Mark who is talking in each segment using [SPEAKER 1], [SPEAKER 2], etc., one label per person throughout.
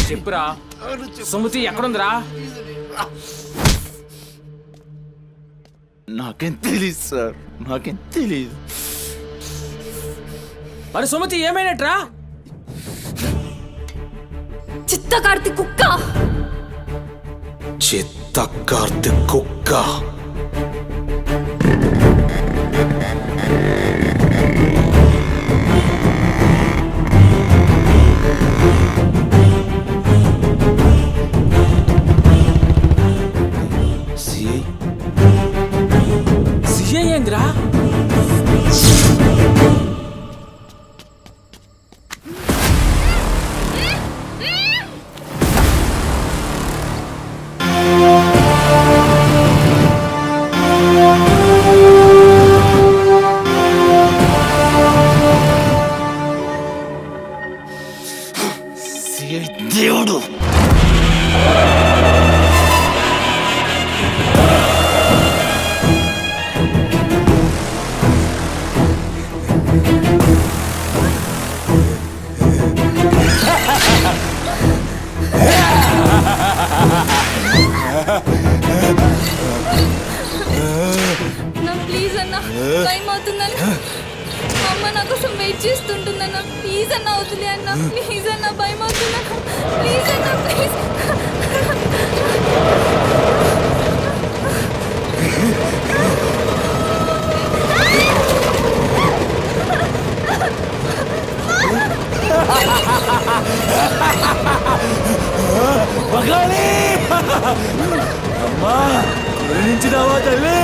[SPEAKER 1] చెప్పురా, సుమతి ఎక్కడుందిరా?
[SPEAKER 2] నాకేం తెలీదు సార్, నాకేం తెలీదు.
[SPEAKER 1] మరి సుమతి ఏమైనట్రా?
[SPEAKER 3] చిత్తకార్తి కుక్క.
[SPEAKER 2] చిత్తకార్తి కుక్క.
[SPEAKER 1] సిఐ ఏందిరా?
[SPEAKER 2] దేవుడు
[SPEAKER 3] ప్లీజ్ అన్న, టైం అవుతుందన్న. అమ్మ నా కోసం వెయిట్ చేస్తుంటుందన్న. ప్లీజ్ అన్న అవుతుంది అన్న. ప్లీజ్ అన్న, భయం అవుతుందన్న. ప్లీజ్ అన్న, ప్లీజ్.
[SPEAKER 2] అమ్మా గురించిదావా తల్లి?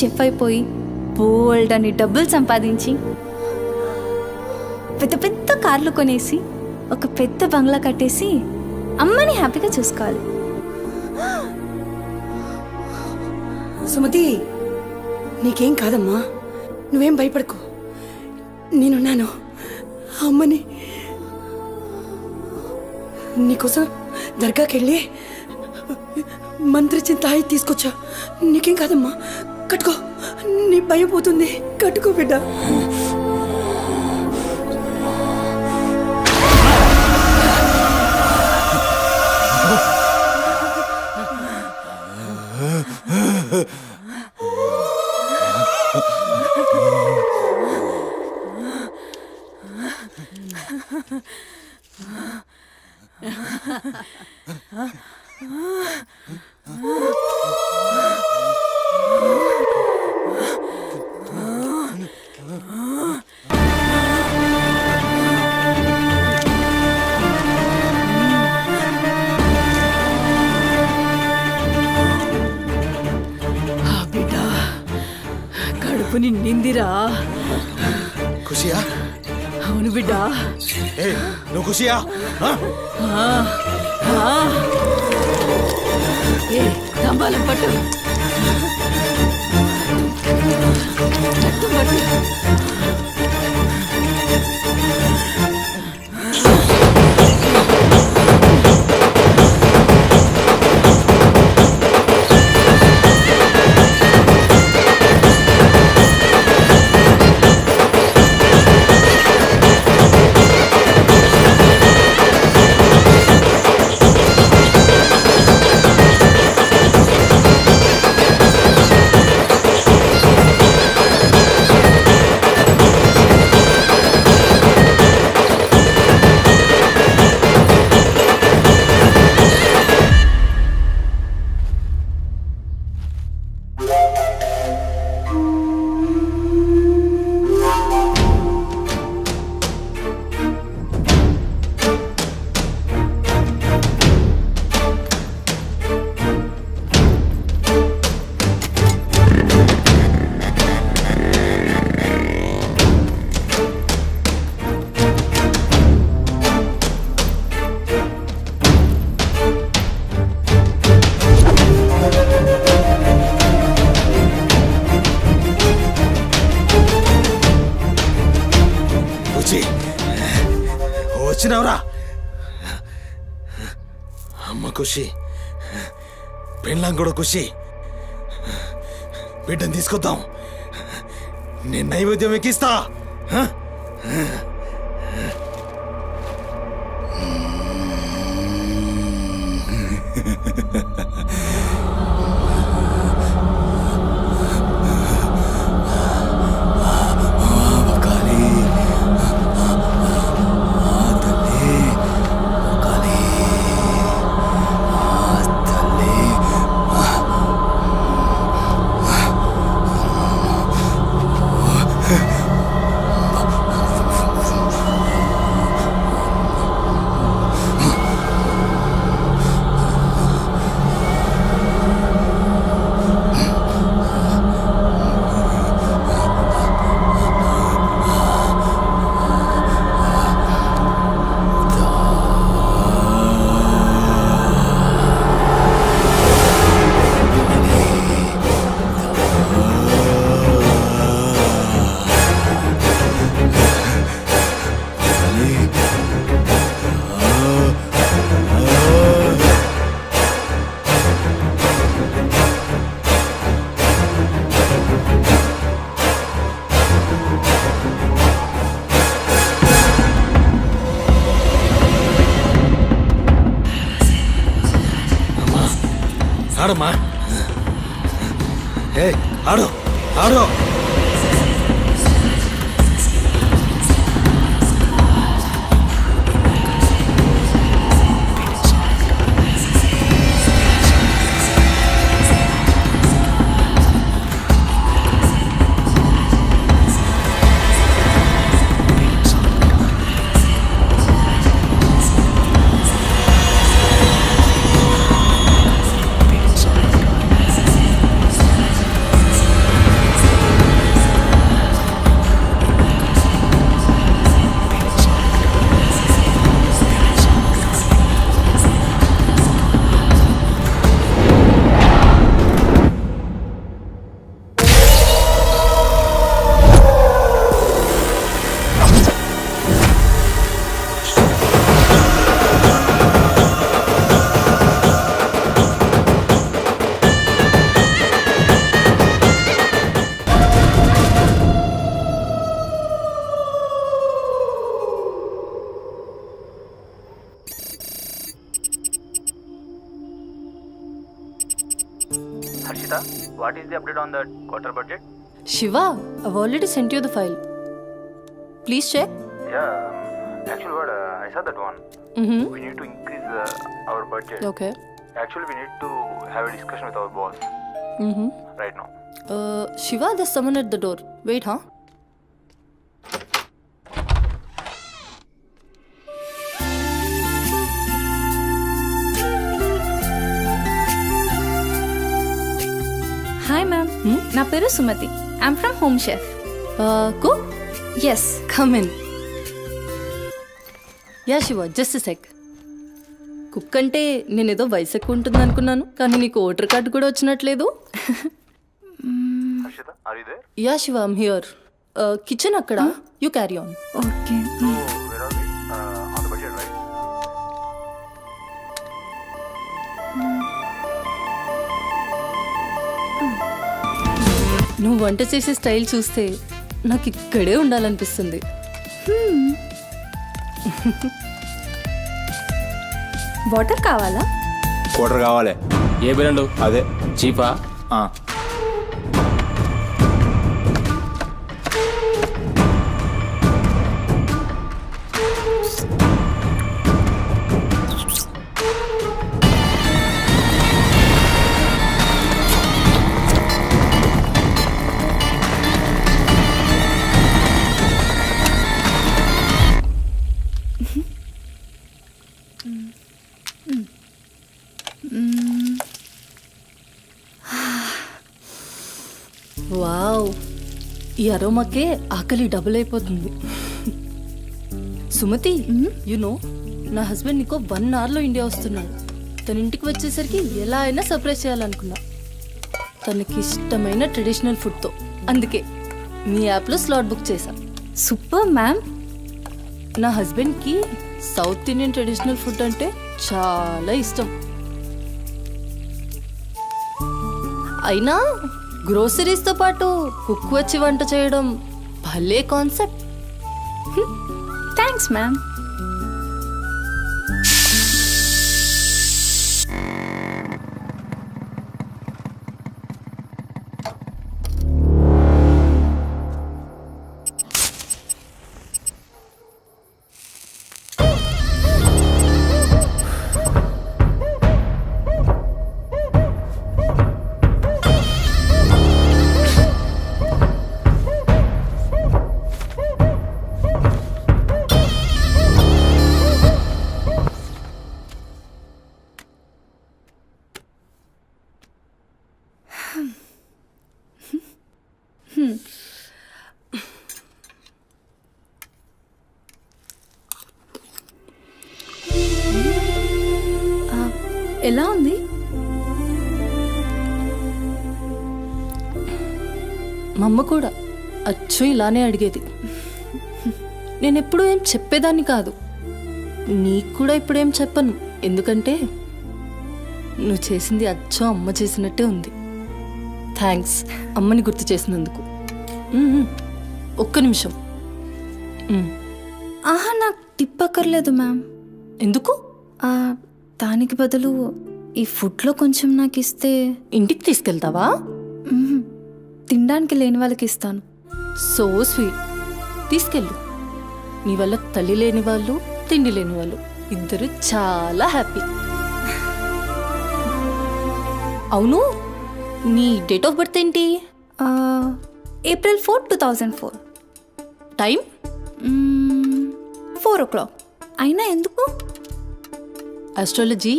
[SPEAKER 3] షెఫ్ అయిపోయి బోల్డ్ అని డబ్బులు సంపాదించి పెద్ద పెద్ద కార్లు కొనేసి ఒక పెద్ద బంగ్లా కట్టేసి అమ్మని హ్యాపీగా చూసుకోవాలి.
[SPEAKER 4] సుమతి, నీకేం కాదమ్మా, నువ్వేం భయపడకు, నేనున్నాను. అమ్మని నీకోసం దర్గాకెళ్ళి మంత్రిచ్చిన తాయి తీసుకొచ్చా. నీకేం కాదమ్మా, కట్టుకో, నీ భయం పోతుంది. కట్టుకో బిడ్డ. నిందిరా.
[SPEAKER 2] ఖుషియా?
[SPEAKER 4] అవును బిడ్డ.
[SPEAKER 2] ఏ నువ్వు ఖుషియా?
[SPEAKER 4] ఏ తంబాలం పట్టు. పట్టు పట్టు.
[SPEAKER 2] వచ్చినావురా? అమ్మ ఖుషి, పెళ్ళాం కూడా ఖుషి. బిడ్డను తీసుకొద్దాం, నేను నైవేద్యం ఎక్కిస్తా. ఆడమ్మా, ఏ ఆడు ఆడు.
[SPEAKER 5] Harshita, what is the update on the quarter budget?
[SPEAKER 3] Shiva, I've already sent you the file. Please check.
[SPEAKER 5] Yeah, actually what, I saw that one.
[SPEAKER 3] Mm-hmm.
[SPEAKER 5] We need to increase our budget.
[SPEAKER 3] Okay.
[SPEAKER 5] Actually, we need to have a discussion with our boss
[SPEAKER 3] Mm-hmm.
[SPEAKER 5] right now.
[SPEAKER 3] Shiva, there's someone at the door. Wait, huh?
[SPEAKER 6] Hi ma'am, నా పేరు Sumathi.
[SPEAKER 3] I'm from home chef.
[SPEAKER 6] Cook
[SPEAKER 3] yes.
[SPEAKER 6] Come in. Yeah Shiva, just sec. Cook అంటే నేనేదో వయసు ఎక్కువ ఉంటుంది అనుకున్నాను, కానీ నీకు ఓటర్ కార్డు కూడా వచ్చినట్లేదు.
[SPEAKER 5] Harshita, are you there?
[SPEAKER 6] Yeah Shiva, I'm here. Kitchen అక్కడ, you carry on.
[SPEAKER 3] Okay.
[SPEAKER 5] So, where are we? On the budget, right?
[SPEAKER 6] నువ్వు వంట చేసే స్టైల్ చూస్తే నాకు ఇక్కడే ఉండాలనిపిస్తుంది.
[SPEAKER 3] వాటర్ కావాలా?
[SPEAKER 2] క్వార్టర్ కావాలి.
[SPEAKER 1] ఏ బ్రాండు?
[SPEAKER 2] అదే.
[SPEAKER 1] చీపా?
[SPEAKER 2] ఆ.
[SPEAKER 6] వావ్, ఈ అరోమాకే ఆకలి డబుల్ అయిపోతుంది. సుమతి, నో నా హస్బెండ్ నీకో 1 అవర్లో ఇండియా వస్తున్నాడు. తన ఇంటికి వచ్చేసరికి ఎలా అయినా సర్ప్రైజ్ చేయాలనుకున్నా, తనకి ఇష్టమైన ట్రెడిషనల్ ఫుడ్తో. అందుకే మీ యాప్లో స్లాట్ బుక్ చేశా.
[SPEAKER 3] Super ma'am.
[SPEAKER 6] నా హస్బెండ్కి సౌత్ ఇండియన్ ట్రెడిషనల్ ఫుడ్ అంటే చాలా ఇష్టం. అయినా గ్రోసరీస్తో పాటు కుక్ వచ్చి వంట చేయడం భలే కాన్సెప్ట్.
[SPEAKER 3] Thanks ma'am. ఎలా ఉంది?
[SPEAKER 6] మా అమ్మ కూడా అచ్చు ఇలానే అడిగేది. నేను ఎప్పుడూ ఏం చెప్పేదాన్ని కాదు, నీకు కూడా ఇప్పుడేం చెప్పను. ఎందుకంటే నువ్వు చేసింది అచ్చం అమ్మ చేసినట్టే ఉంది. థ్యాంక్స్ అమ్మని గుర్తు చేసినందుకు. ఒక్క నిమిషం.
[SPEAKER 3] ఆహా, నాకు టిప్ అక్కర్లేదు మ్యామ్.
[SPEAKER 6] ఎందుకు?
[SPEAKER 3] దానికి బదులు ఈ ఫుడ్లో కొంచెం నాకు ఇస్తే.
[SPEAKER 6] ఇంటికి తీసుకెళ్తావా?
[SPEAKER 3] తినడానికి లేని వాళ్ళకి ఇస్తాను.
[SPEAKER 6] So sweet. తీసుకెళ్ళు. నీ వల్ల తల్లి లేని వాళ్ళు, తిండి లేని వాళ్ళు ఇద్దరు చాలా హ్యాపీ. అవును, నీ డేట్ ఆఫ్ బర్త్ ఏంటి?
[SPEAKER 3] April 4, 2004.
[SPEAKER 6] టైం?
[SPEAKER 3] 4 o'clock. అయినా ఎందుకు?
[SPEAKER 6] ఆస్ట్రాలజీ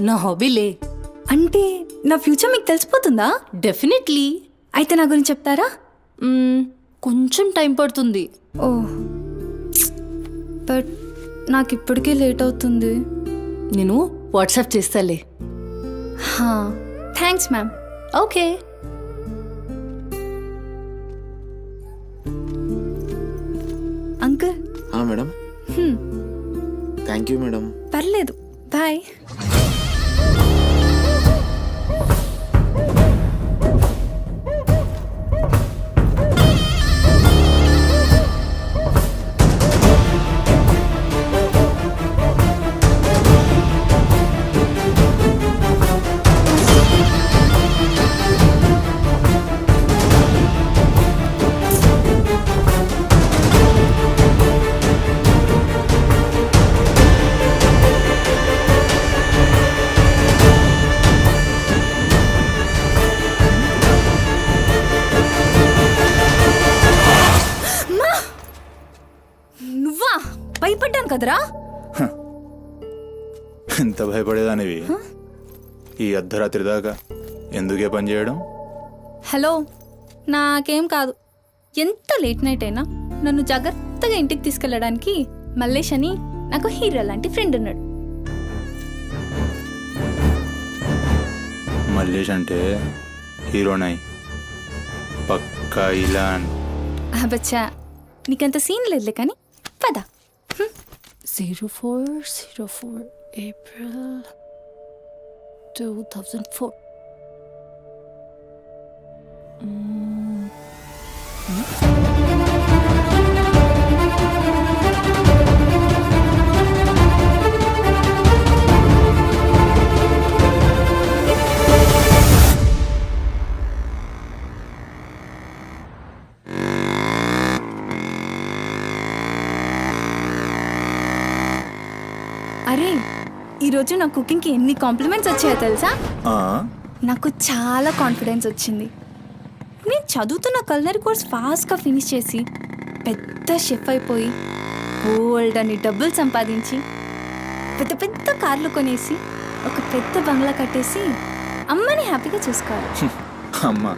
[SPEAKER 6] నా హాబీలే.
[SPEAKER 3] అంటే నా ఫ్యూచర్ మీకు తెలిసిపోతుందా?
[SPEAKER 6] డెఫినెట్లీ.
[SPEAKER 3] అయితే నా గురించి చెప్తారా?
[SPEAKER 6] కొంచెం టైం పడుతుంది.
[SPEAKER 3] ఓహ్, బట్ నాకు ఇప్పటికే లేట్ అవుతుంది.
[SPEAKER 6] నేను వాట్సాప్ చేస్తాలే.
[SPEAKER 3] Thanks ma'am.
[SPEAKER 6] Okay.
[SPEAKER 3] Uncle.
[SPEAKER 2] Madam. Thank you madam.
[SPEAKER 3] పర్లేదు, బాయ్. భయపడ్డాను కదరా.
[SPEAKER 2] ఎంత భయపడేదానివి ఈ అర్ధరాత్రి దాకా? ఎందుకే పని చేయడం?
[SPEAKER 3] హలో, నాకేం కాదు. ఎంత లేట్ నైట్ అయినా నన్ను జాగ్రత్తగా ఇంటికి తీసుకెళ్ళడానికి మల్లేష్ అని నాకు హీరో లాంటి ఫ్రెండ్ ఉన్నాడు.
[SPEAKER 2] మల్లేష్ అంటే హీరోనై పక్కా ఇలాన్.
[SPEAKER 3] బచ్చా నీకంత సీన్ లేదులే కానీ పద.
[SPEAKER 6] 0404 April 2004.
[SPEAKER 3] అరే ఈరోజు నా కుకింగ్కి ఎన్ని కాంప్లిమెంట్స్ వచ్చాయో తెలుసా?
[SPEAKER 2] ఆ,
[SPEAKER 3] నాకు చాలా కాన్ఫిడెన్స్ వచ్చింది. నేను చదువుతున్న కల్నరీ కోర్స్ ఫాస్ట్గా ఫినిష్ చేసి పెద్ద షెఫ్ అయిపోయి ఓల్డ్ అని డబ్బులు సంపాదించి పెద్ద పెద్ద కార్లు కొనేసి ఒక పెద్ద బంగ్లా కట్టేసి అమ్మని హ్యాపీగా చూసుకోవాలి.
[SPEAKER 2] అమ్మ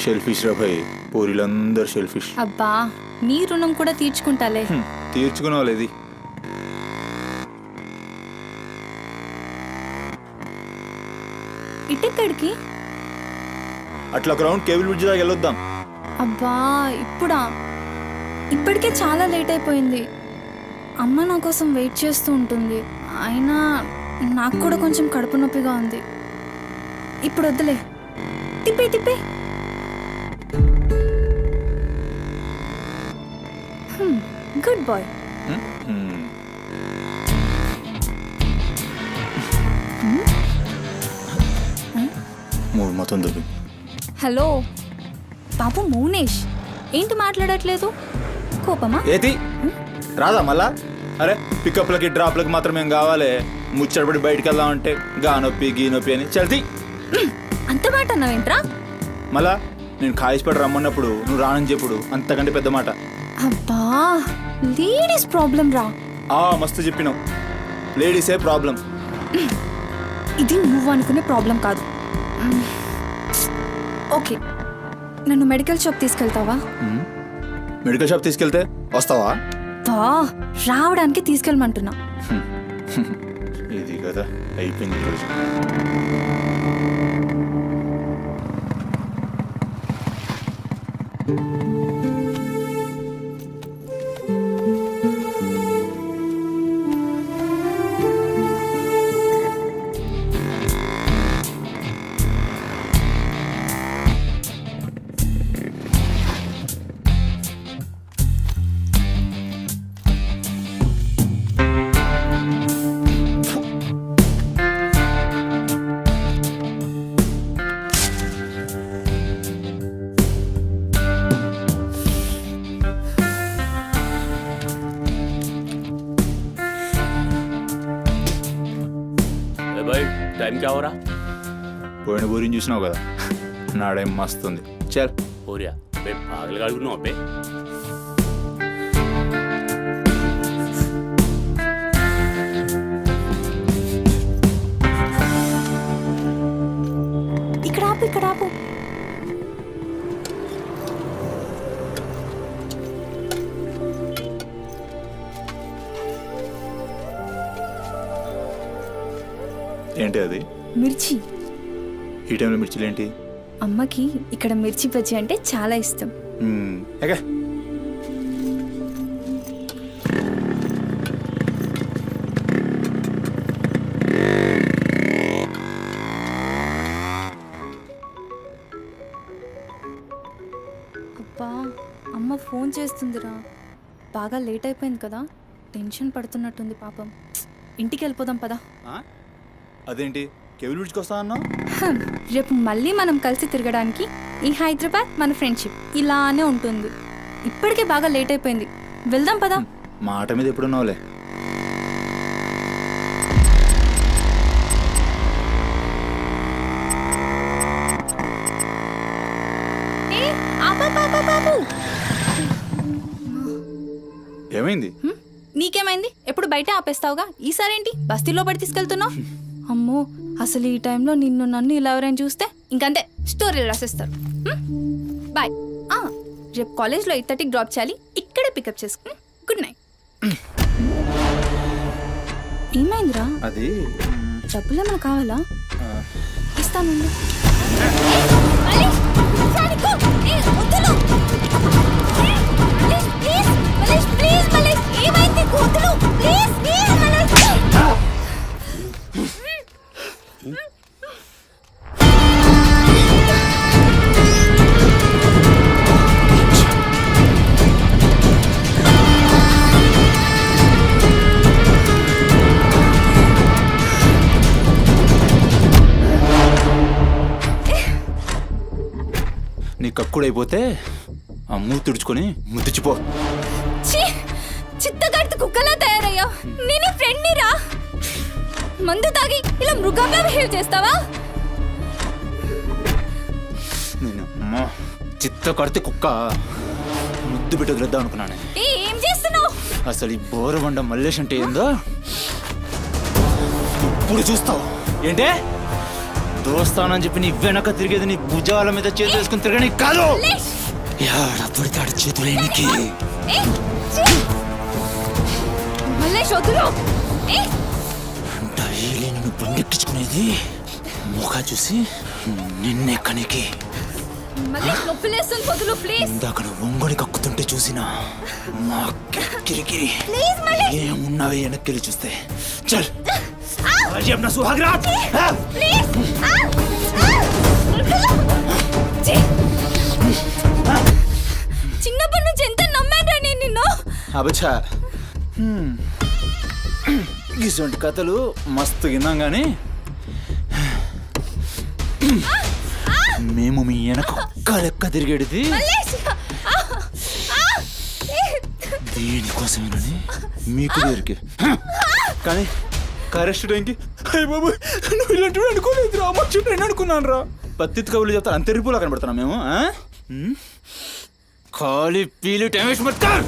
[SPEAKER 2] షెల్ఫిష్ రా భయ్, పూరిలందరూ షెల్ఫిష్.
[SPEAKER 3] అబ్బా నీ రుణం కూడా తీర్చుకుంటాలే.
[SPEAKER 2] తీర్చుకునే వాళ్ళది.
[SPEAKER 3] ఇటెక్కడికి?
[SPEAKER 2] అట్లా ఒక రౌండ్ కేబుల్ బ్రిడ్జ్ దాకా వెళ్ళొద్దాం.
[SPEAKER 3] అబ్బా ఇప్పుడా? ఇప్పటికే చాలా లేట్ అయిపోయింది. అమ్మ నా కోసం వెయిట్ చేస్తూ ఉంటుంది. అయినా నాకు కూడా కొంచెం కడుపు నొప్పిగా ఉంది. ఇప్పుడు వద్దులే, తిప్పే తిప్పే. Good boy.
[SPEAKER 2] మూడు మొత్తం దొరికి.
[SPEAKER 3] హలో బాబు మౌనేష్, ఏంటి మాట్లాడట్లేదు? కోపమా?
[SPEAKER 2] ఏది రాదా మళ్ళా? అరే పికప్లకి డ్రాప్లకి మాత్రం ఏం కావాలి, ముచ్చటపడి బయటికి వెళ్దామంటే గా నొప్పి గీ నొప్పి అని చల్తీ.
[SPEAKER 3] అంత మాట అన్నావేంట్రా?
[SPEAKER 2] మళ్ళా నేను కాయిస్పడి రమ్మన్నప్పుడు నువ్వు రానని చెప్పుడు అంతకంటే పెద్ద మాట.
[SPEAKER 3] అబ్బా లేడీస్ ప్రాబ్లం రా.
[SPEAKER 2] మస్తు చెప్పినావు, లేడీసే ప్రాబ్లం.
[SPEAKER 3] ఇది నువ్వు అనుకునే ప్రాబ్లం కాదు. ఓకే, నన్ను మెడికల్ షాప్ తీసుకెళ్తావా?
[SPEAKER 2] మెడికల్ షాప్ తీసుకెళ్తే వస్తావా?
[SPEAKER 3] రావడానికి తీసుకెళ్ళమంటున్నా.
[SPEAKER 2] ఇది కదా అయిపోయింది ఈరోజు.
[SPEAKER 7] भाई टाइम क्या हो रहा?
[SPEAKER 2] పోయిన బూరిని చూసినావు కదా, నాడేం మస్తుంది. చల్
[SPEAKER 7] हो रहा बे पागल गाड़ी नो पे
[SPEAKER 3] ఇక్కడ ఆపు, ఇక్కడ ఆపు.
[SPEAKER 2] ఏంటి అది?
[SPEAKER 3] మిర్చి.
[SPEAKER 2] ఈ టైంలో మిర్చిలు ఏంటి?
[SPEAKER 3] అమ్మకి ఇక్కడ మిర్చి బజ్జీ అంటే చాలా ఇష్టం.
[SPEAKER 2] ఎగా
[SPEAKER 3] అబ్బా అమ్మ ఫోన్ చేస్తుందిరా. బాగా లేట్ అయిపోయింది కదా, టెన్షన్ పడుతున్నట్టుంది పాపం. ఇంటికి వెళ్ళిపోదాం పదా.
[SPEAKER 2] అదేంటి కేబుల్ బ్రిడ్జ్కి వస్తా అన్నావు?
[SPEAKER 3] రేపు మళ్ళీ మనం కలిసి తిరగడానికి ఈ హైదరాబాద్ మన ఫ్రెండ్షిప్ ఇలానే ఉంటుంది. ఇప్పటికే బాగా లేట్ అయిపోయింది, వెళ్దాం పదా.
[SPEAKER 2] మాట మీద ఎప్పుడున్నావులే. ఏమైంది?
[SPEAKER 3] నీకేమైంది? ఎప్పుడు బయట ఆపేస్తావుగా, ఈసారేంటి బస్తీలో పడి తీసుకెళ్తున్నావు? అమ్మో అసలు ఈ టైంలో నిన్ను నన్ను ఇలా ఎవరైనా చూస్తే ఇంకంతే, స్టోరీలు రాసేస్తారు. బాయ్. రేపు కాలేజ్లో 8:30కి డ్రాప్ చేయాలి. ఇక్కడే పికప్ చేసుకుని గుడ్ నైట్. ఏమైందిరా?
[SPEAKER 2] అది
[SPEAKER 3] డబ్బులు ఏమైనా కావాలా? ఇస్తాను.
[SPEAKER 2] నీ కక్కుడైపోతే ఆ మూతి తుడుచుకొని ముద్దుచిపో.
[SPEAKER 3] చిత్తగడితే కుక్కలా తయారయ్యా. నేను ఫ్రెండ్ని రా. మందు తాగి ఇలా మృగంగా బిహేవ్ చేస్తావా?
[SPEAKER 2] నేను అమ్మా చిత్త కడితే కుక్క ముద్దు పెట్టి వదిలేద్దాం అనుకున్నాను.
[SPEAKER 3] ఏం చేస్తున్నావు?
[SPEAKER 2] అసలు ఈ బోరబండ మల్లేష్ అంటే ఏందో ఇప్పుడు చూస్తావు. ఏంటే దోస్తానని చెప్పి నీ వెనక తిరిగేది నీ భుజాల మీద చేతులు వేసుకుని తిరగని కాదు. పడితాడు చేతులేనికి.
[SPEAKER 3] మల్లేష్ వదులు.
[SPEAKER 2] డైలీ నన్ను బండెక్కించుకునేది ముఖ చూసి నిన్నెక్కనికి.
[SPEAKER 3] మల్లేష్ నొప్పిలేస్తుంది, వదులు ప్లీజ్.
[SPEAKER 2] ఇందాక నువ్వు ఒంగొని కక్కుతుంటే చూసినా మా కిరికిరి ఏమున్నావే వెనక్కి చూస్తే. చల్ నా సుహాగ్రాట్.
[SPEAKER 3] చిన్నప్పటి నుంచి ఎంత నమ్మాను నేను నిన్ను.
[SPEAKER 2] అబచ్చా ఇటువంటి కథలు మస్తు విన్నాం కానీ మేము మీ వెనక ఒక్క లెక్క తిరిగేది దేనికోసమేనని మీకు దొరికి. కానీ కరెస్ట్ టైంకి అయ్య బాబు నువ్వు ఇలాంటి అనుకోలేదు రా. అమ్మ నేను అనుకున్నాను రా. పత్తి కబుర్లు చెప్తాను అంత రిపులా కనబడుతున్నాం మేము. ఖాళీ పీలు టైం వేస్ట్ మత్ కర్.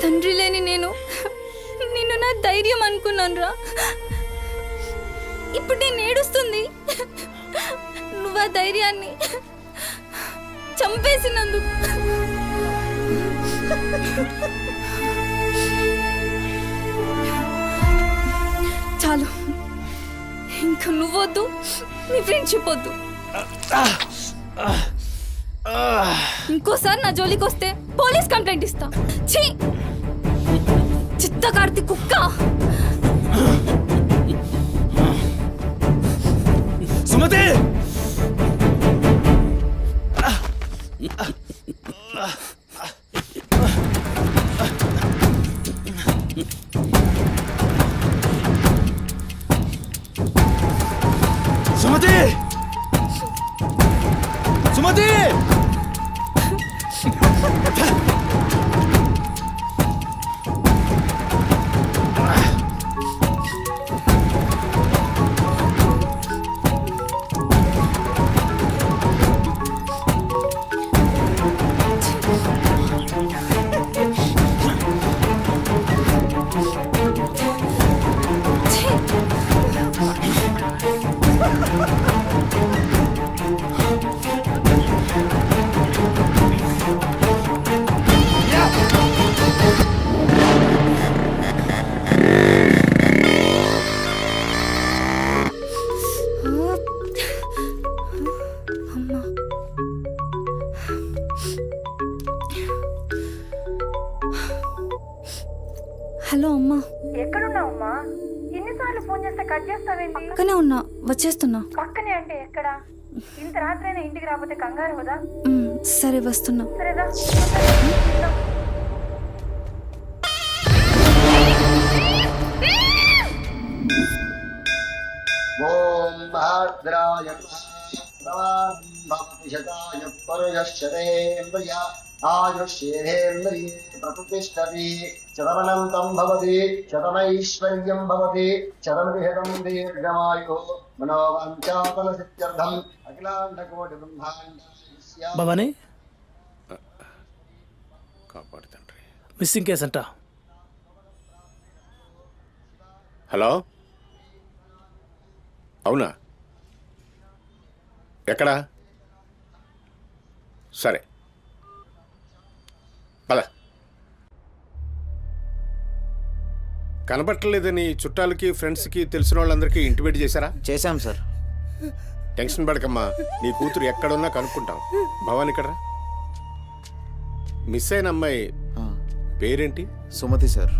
[SPEAKER 3] తండ్రి లేని నేను నిన్ను నా ధైర్యం అనుకున్నాను రా. ఇప్పుడు నేను ఏడుస్తుంది. నువ్వు ఆ ధైర్యాన్ని చంపేసినందుకు. చాలు, ఇంకా నువ్వొద్దు, నీ ఫ్రెండ్షిప్ వద్దు. ఇంకోసారి నా జోలికి వస్తే పోలీస్ కంప్లైంట్ ఇస్తా. ఛీ, చిత్తకార్తి కుక్క.
[SPEAKER 2] సుమతి సుమతి సుమతి
[SPEAKER 3] హలో అమ్మా.
[SPEAKER 8] ఎక్కడున్నావమ్మా? ఎన్నిసార్లు ఫోన్ చేస్తే కట్ చేస్తావేంటి?
[SPEAKER 3] పక్కనే ఉన్నా, వచ్చేస్తున్నా.
[SPEAKER 8] పక్కనే అంటే ఎక్కడ? ఇంత రాత్రైనా ఇంటికి రాకపోతే కంగారు కదా.
[SPEAKER 3] సరే వస్తున్నా.
[SPEAKER 8] సరేదా?
[SPEAKER 9] ఓం భద్రాయ భవతి శతాయ పురుషశ్చరేంద్రియ ఆయుష్యేంద్రియే ప్రతిష్టతి శతమనంతం భవతి శతమైశ్వర్యం భవతి శతమిహితం దీర్ఘమాయు మనోవాంఛాఫల సిద్ధ్యర్థం అఖిలాండకోటి బ్రహ్మాండ
[SPEAKER 10] భవానీ
[SPEAKER 7] కాపాడు తండ్రి.
[SPEAKER 10] మిస్సింగ్ కేసు అంట.
[SPEAKER 7] హలో, అవునా? ఎక్కడా? సరే పద. కనబట్టలేదని చుట్టాలకి ఫ్రెండ్స్కి తెలిసిన వాళ్ళందరికీ ఇంటిమేట్ చేశారా?
[SPEAKER 2] చేశాం సార్.
[SPEAKER 7] టెన్షన్ పడకమ్మా, నీ కూతురు ఎక్కడున్నా కనుక్కుంటాం. భవాని ఇక్కడ మిస్ అయిన అమ్మాయి పేరేంటి?
[SPEAKER 2] సుమతి సార్.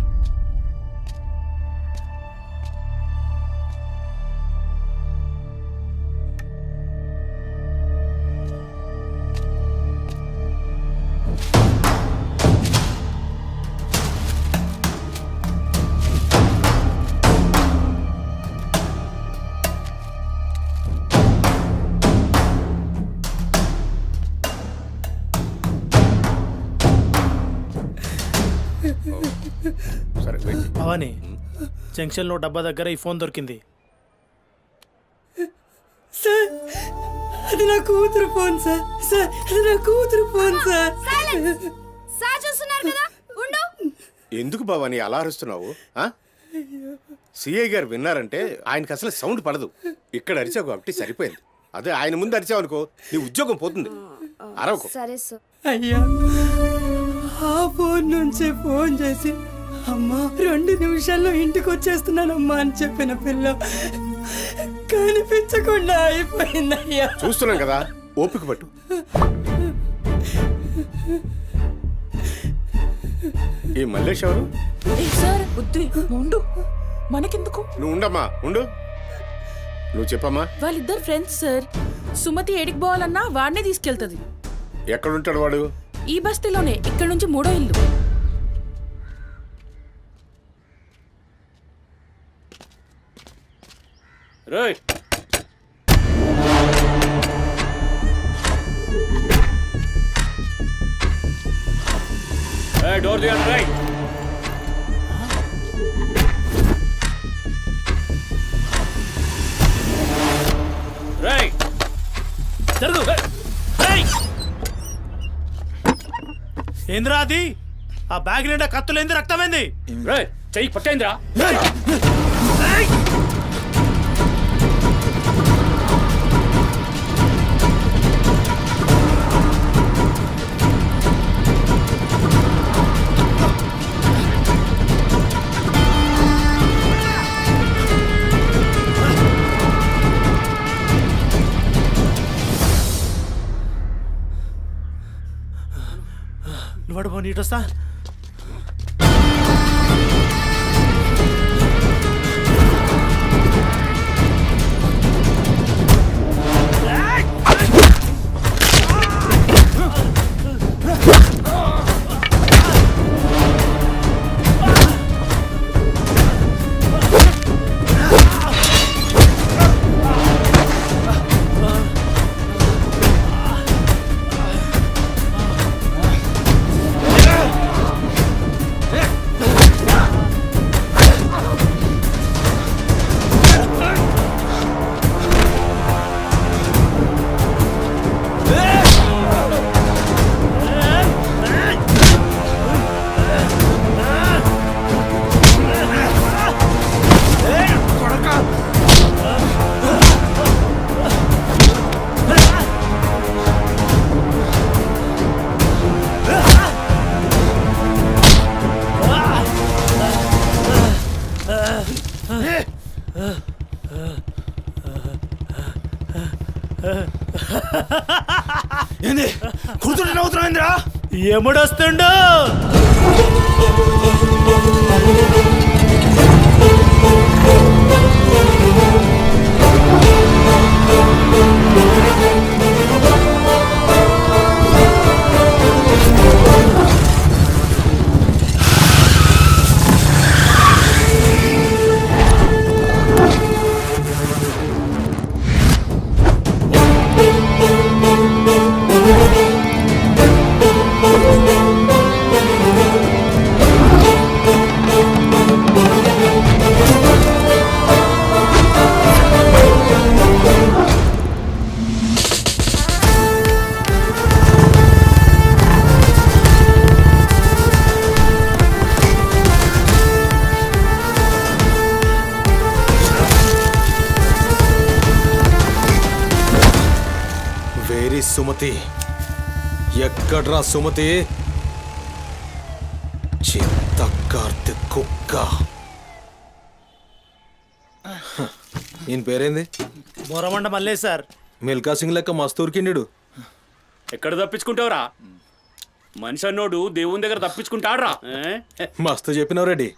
[SPEAKER 7] సరే వెయిట్.
[SPEAKER 10] భవానీ, జంక్షన్లో డబ్బా దగ్గర ఈ ఫోన్ దొరికింది.
[SPEAKER 4] సార్ అది నా కూతురు ఫోన్ సార్. సార్ అది నా కూతురు ఫోన్ సార్.
[SPEAKER 3] సార్ చూస్తున్నారు కదా, ఉండు.
[SPEAKER 7] ఎందుకు భవాని అలా అరుస్తున్నావు? సిఐ గారు విన్నారంటే ఆయనకి అసలు సౌండ్ పడదు. ఇక్కడ అరిచావు కాబట్టి సరిపోయింది. అదే ఆయన ముందు అరిచావు అనుకో, నీ ఉద్యోగం పోతుంది. అరవకు.
[SPEAKER 3] సరే సార్.
[SPEAKER 4] అయ్యా, ఆ ఫోన్ నుంచి ఫోన్ చేసి అమ్మా 2 నిమిషాల్లో ఇంటికి వచ్చేస్తున్నానమ్మా అని చెప్పిన పిల్ల కనిపించకుండా అయిపోయిందయ్యా.
[SPEAKER 7] చూస్తున్నాం కదా, ఓపిక పట్టు. ఈ మల్లేష్ ఎవరు?
[SPEAKER 6] సార్ బుద్ధి ఉండు, మనకెందుకు?
[SPEAKER 7] నువ్వు ఉండమ్మా, ఉండు. నువ్వు చెప్పమ్మా.
[SPEAKER 6] వాళ్ళిద్దరు ఫ్రెండ్స్ సార్. సుమతి ఏడికి పోవాలన్నా వాడినే తీసుకెళ్తుంది.
[SPEAKER 7] ఎక్కడుంటాడు వాడు?
[SPEAKER 6] ఈ బస్తీలోనే, ఇక్కడ నుంచి 3వ ఇల్లు.
[SPEAKER 7] రేయ్, డోర్ తీయండి. రైట్, రైట్,
[SPEAKER 10] జరుగు. ఏంద్రా అది? ఆ బ్యాగ్ నిండా కత్తులేంది, రక్తమైంది.
[SPEAKER 7] రేయ్, చెయ్యి పట్టేంద్రా.
[SPEAKER 10] నువ్వు నీటొస్తా.
[SPEAKER 2] ఏంది కుర్తుంటే నవ్వుతున్నావేంద్రా?
[SPEAKER 10] ఎముడొస్తుండు?
[SPEAKER 11] సుమతి ఎక్కడ్రా సుమతి? చిత్త కార్తె కుక్క. ఈయన పేరేంది?
[SPEAKER 10] బోరమండ మళ్ళీ సార్.
[SPEAKER 11] మిల్కా సింగ్ లెక్క మస్తూరికిండు.
[SPEAKER 12] ఎక్కడ తప్పించుకుంటావురా? మనిషి అన్నోడు దేవుని దగ్గర తప్పించుకుంటాడ్రా.
[SPEAKER 11] మస్తు చెప్పినావు రెడ్డి.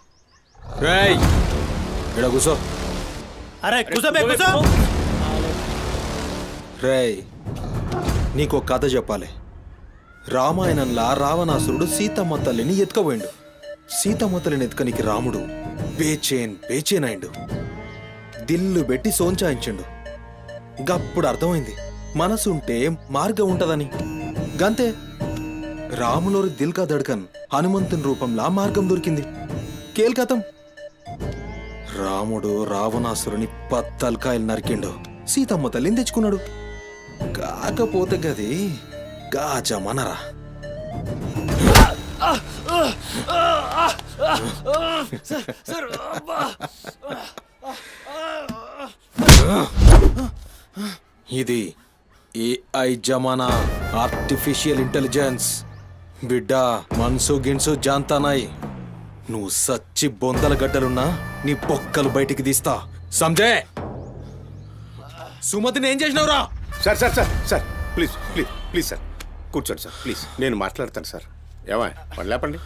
[SPEAKER 11] రేయ్ ఇక్కడ కూసో.
[SPEAKER 10] అరే కూసోబే కూసో.
[SPEAKER 11] రేయ్ నీకు కథ చెప్పాలి. రామాయణంలా రావణాసురుడు సీతమ్మ తల్లిని ఎత్తుకపోయిండు. సీతమ్మ తల్లిని ఎత్తుకనికి రాముడు బేచేన్ అయిండు. దిల్లు పెట్టి సోంచాయించిండు. గప్పుడు అర్థమైంది మనసుంటే మార్గం ఉంటదని. గంతే రాములోరి దిల్ కా దడ్కన్ హనుమంతుని రూపంలా మార్గం దొరికింది. కేల్కతం రాముడు రావణాసురుని పత్తల్కాయలు నరికిండు. సీతమ్మ తల్లిని తెచ్చుకున్నాడు. కాకపోతే గది గాజమనరా. ఇది ఏఐ జమానా, ఆర్టిఫిషియల్ ఇంటెలిజెన్స్. బిడ్డ మనసు గిన్సు జాంతానాయ్. నువ్వు సచ్చి బొందల గడ్డలున్నా నీ బొక్కలు బయటికి తీస్తా. సంజే సుమతిని ఏం చేసినావురా?
[SPEAKER 7] Sir sir sir sir please please please sir కూర్చోండి సార్ ప్లీజ్. నేను మాట్లాడతాను సార్. ఏమా పని లేపండి.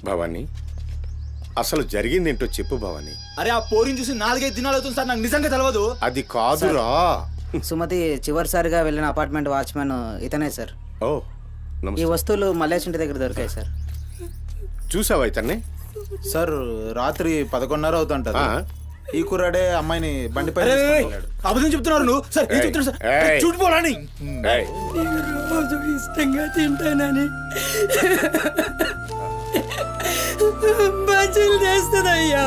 [SPEAKER 7] భవానీ అసలు జరిగింది ఏంటో చెప్పు భవానీ.
[SPEAKER 2] అరే ఆ పోరిని చూసి 4-5 దినాలు అవుతుంది సార్. నాకు నిజంగా తెలియదు.
[SPEAKER 7] అది కాదురా.
[SPEAKER 4] సుమతి చివరిసారిగా వెళ్ళిన అపార్ట్మెంట్ వాచ్మెన్ ఇతనే సార్.
[SPEAKER 7] ఓ
[SPEAKER 4] ఈ
[SPEAKER 7] నమస్తే.
[SPEAKER 4] వస్తువులు మల్లేష్ ఇంటి దగ్గర దొరికాయి సార్.
[SPEAKER 7] చూసావా ఇతన్ని?
[SPEAKER 2] సార్ రాత్రి 11:30 అవుతుంటది. ఈ కుర్రాడే అమ్మాయిని బండిపై అబద్ధం చెప్తున్నారు నువ్వు. సార్ ఏం చెప్తున్నారు సార్?
[SPEAKER 7] ఏయ్.
[SPEAKER 2] చూడిపోవాలని
[SPEAKER 7] ఏయ్,
[SPEAKER 4] రోజు ఇష్టంగా తింటానని బజ్జీలు చేస్తుందయ్యా.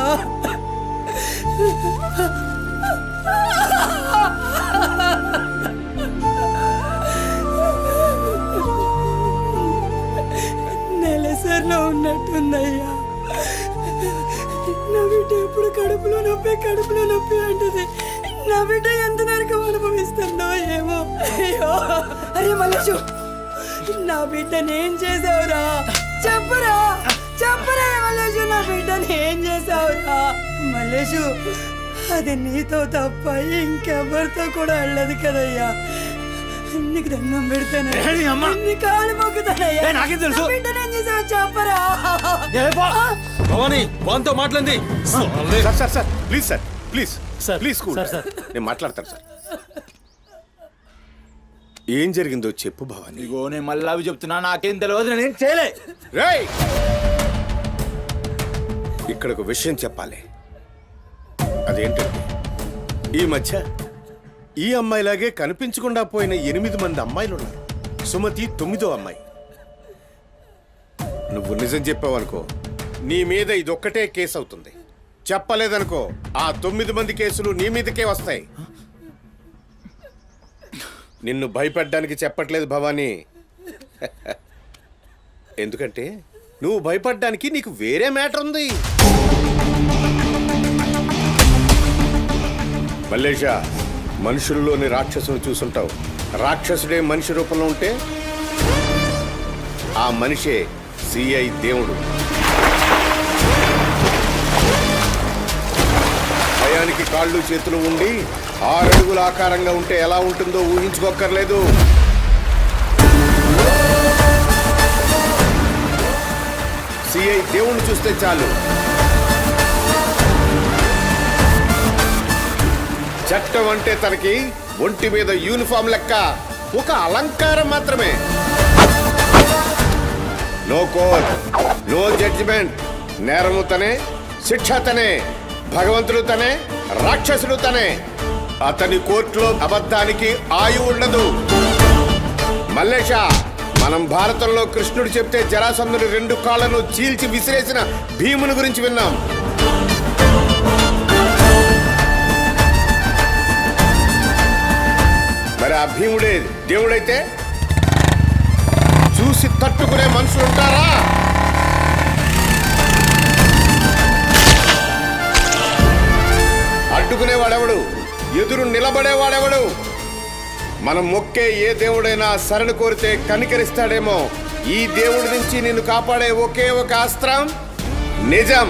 [SPEAKER 4] నెలసరిలో ఉన్నట్టుందయ్యా. నా బిడ్డ ఎప్పుడు కడుపులో నొప్పి అంటది. నా బిడ్డ ఎంత నరకం అనుభవిస్తుందో ఏమో. అయ్యో అరే మల్లేషు, నా బిడ్డని ఏం చేసావురా? చెప్పురా మల్లేషు, నా బిడ్డని ఏం చేసావురా? మల్లేషు, అది నీతో తప్ప ఇంకెవరితో కూడా వెళ్ళదు కదయ్యా. నీకు దండం పెడతాను, నీ కాళ్ళు మొక్కుతానయ్యా.
[SPEAKER 2] నాకేం తెలుసు?
[SPEAKER 4] నా బిడ్డని ఏం చేసావు చెప్పరా?
[SPEAKER 11] భవానీ వాంతో మాట్లాడింది.
[SPEAKER 7] Sir sir sir please sir please
[SPEAKER 10] sir,
[SPEAKER 7] please cool.
[SPEAKER 10] Sir, sir.
[SPEAKER 7] నేను మాట్లాడతాను సార్. ఏం జరిగిందో చెప్పు భవానీ.
[SPEAKER 2] ఇగో నేను మళ్ళీ అవి చెప్తున్నా. నాకేం తెలియదు. నేనేం చేయలే.
[SPEAKER 7] రేయ్ ఇక్కడ ఒక విషయం చెప్పాలి. అదేంటంటే ఈ మధ్య ఈ అమ్మాయిలాగే కనిపించకుండా పోయిన 8 మంది అమ్మాయిలు ఉన్నారు. సుమతి 9వ అమ్మాయి. నువ్వు నిజం చెప్పావనుకో నీ మీద ఇదొక్కటే కేసు అవుతుంది. చెప్పలేదనుకో ఆ 9 మంది కేసులు నీ మీదకే వస్తాయి. నిన్ను భయపడ్డానికి చెప్పట్లేదు భవానీ. ఎందుకంటే నువ్వు భయపడ్డానికి నీకు వేరే మ్యాటర్ ఉంది. మల్లేషా, మనుషుల్లోని రాక్షసుని చూసుంటావు. రాక్షసుడే మనిషి రూపంలో ఉంటే ఆ మనిషే సిఐ దేవుడు. భయానికి కాళ్ళు చేతులు ఉండి 6 అడుగుల ఆకారంగా ఉంటే ఎలా ఉంటుందో ఊహించుకోక్కర్లేదు. సిఐ దేవుణ్ణి చూస్తే చాలు. చట్టం అంటే తనకి ఒంటి మీద యూనిఫామ్ లెక్క ఒక అలంకారం మాత్రమే. No court, no judgement. నేరము తనే, శిక్ష తనే, భగవంతుడు తనే, రాక్షసుడు తనే. అతని కోర్టులో అబద్ధానికి ఆయువు ఉండదు. మల్లేష, మనం భారతంలో కృష్ణుడు చెప్తే జరాసంధుని 2 కాళ్లను చీల్చి విసిరేసిన భీముని గురించి విన్నాం. మరి ఆ భీముడే దేవుడైతే చూసి తట్టుకునే మనుషులు ఉంటారా? అడ్డుకునేవాడెవడు? ఎదురు నిలబడేవాడెవడు? మనం మొక్కే ఏ దేవుడైనా శరణు కోరితే కనికరిస్తాడేమో. ఈ దేవుడి నుంచి నిన్ను కాపాడే ఒకే ఒక అస్త్రం నిజం.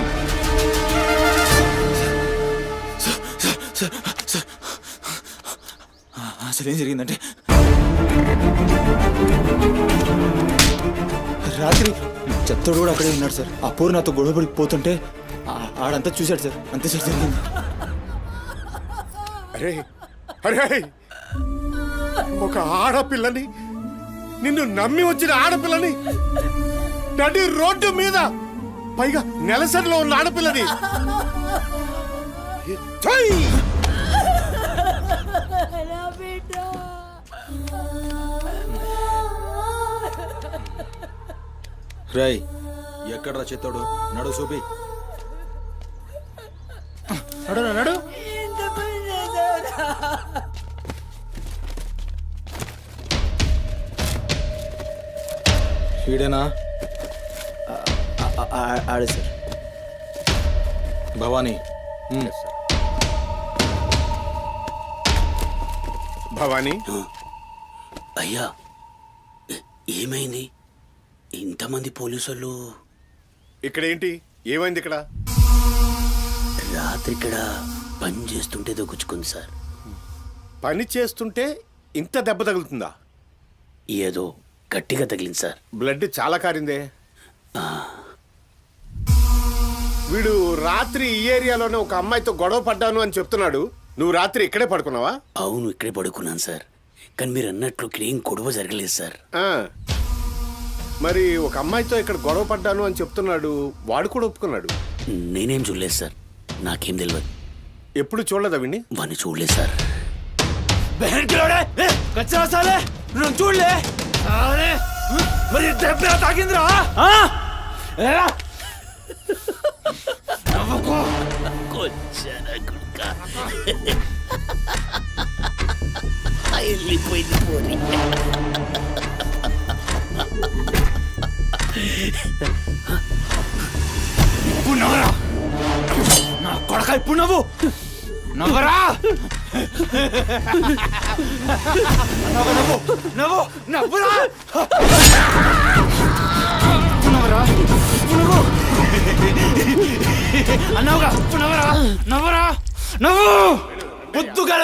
[SPEAKER 2] అసలు ఏం జరిగిందంటే రాత్రి చెత్తోడు కూడా అక్కడే ఉన్నాడు సార్. ఆ పోరు నాతో గొడవపడి పోతుంటే ఆడంతా చూశాడు సార్. అంతే సార్ జరిగింది.
[SPEAKER 7] అరే అరే, ఒక ఆడపిల్లని, నిన్ను నమ్మి వచ్చిన ఆడపిల్లని నడి రోడ్డు మీద, పైగా నెలసరిలో ఉన్న ఆడపిల్లని ఛై!
[SPEAKER 4] నా బిడ్డ
[SPEAKER 11] రై ఎక్కడ్రా చెత్తోడు? నడు చూపి.
[SPEAKER 10] నడు నడు.
[SPEAKER 4] ఎంత పని చేసావురా?
[SPEAKER 11] ఈడేనా?
[SPEAKER 2] ఆడే సార్.
[SPEAKER 11] భవానీ.
[SPEAKER 7] భవానీ,
[SPEAKER 13] అయ్యా ఏమైంది? ఇంతమంది పోలీసులు
[SPEAKER 7] ఇక్కడ ఏంటి? ఏమైంది ఇక్కడ?
[SPEAKER 13] రాత్రి ఇక్కడ పని చేస్తుంటే దొక్కుచుకుంది సార్.
[SPEAKER 7] పని చేస్తుంటే ఇంత దెబ్బ తగులుతుందా?
[SPEAKER 13] ఏదో గట్టిగా తగిలింది సార్.
[SPEAKER 7] బ్లడ్ చాలా కారిందే. వీడు రాత్రి ఈ ఏరియాలోనే ఒక అమ్మాయితో గొడవ పడ్డాను అని చెప్తున్నాడు. నువ్వు రాత్రి ఇక్కడే పడుకున్నావా?
[SPEAKER 13] అవును, ఇక్కడే పడుకున్నాను సార్. కానీ మీరు అన్నట్లు ఇక్కడ ఏం గొడవ జరగలేదు సార్.
[SPEAKER 7] మరి ఒక అమ్మాయితో ఇక్కడ గొడవ పడ్డాను అని చెప్తున్నాడు. వాడు కూడా ఒప్పుకున్నాడు.
[SPEAKER 13] నేనేం చూడలేదు సార్. నాకేం తెలియదు.
[SPEAKER 7] ఎప్పుడు చూడలేదా విని?
[SPEAKER 13] వాడిని చూడలేదు సార్.
[SPEAKER 1] చూడలే మరి దెబ్బ తాకిందిరా?
[SPEAKER 13] వెళ్ళిపోయింది పోనీ.
[SPEAKER 1] ఇప్పుడు నవ్వరా నా కొడక, ఇప్పుడు నవ్వు నవ్వరా, నవ్వు నవ్వు నవ్వురా, నవ్వరా, నవ్వు అన్నావుగా, నవ్వరా, నవ్వరా, నవ్వు. పొద్దుగాల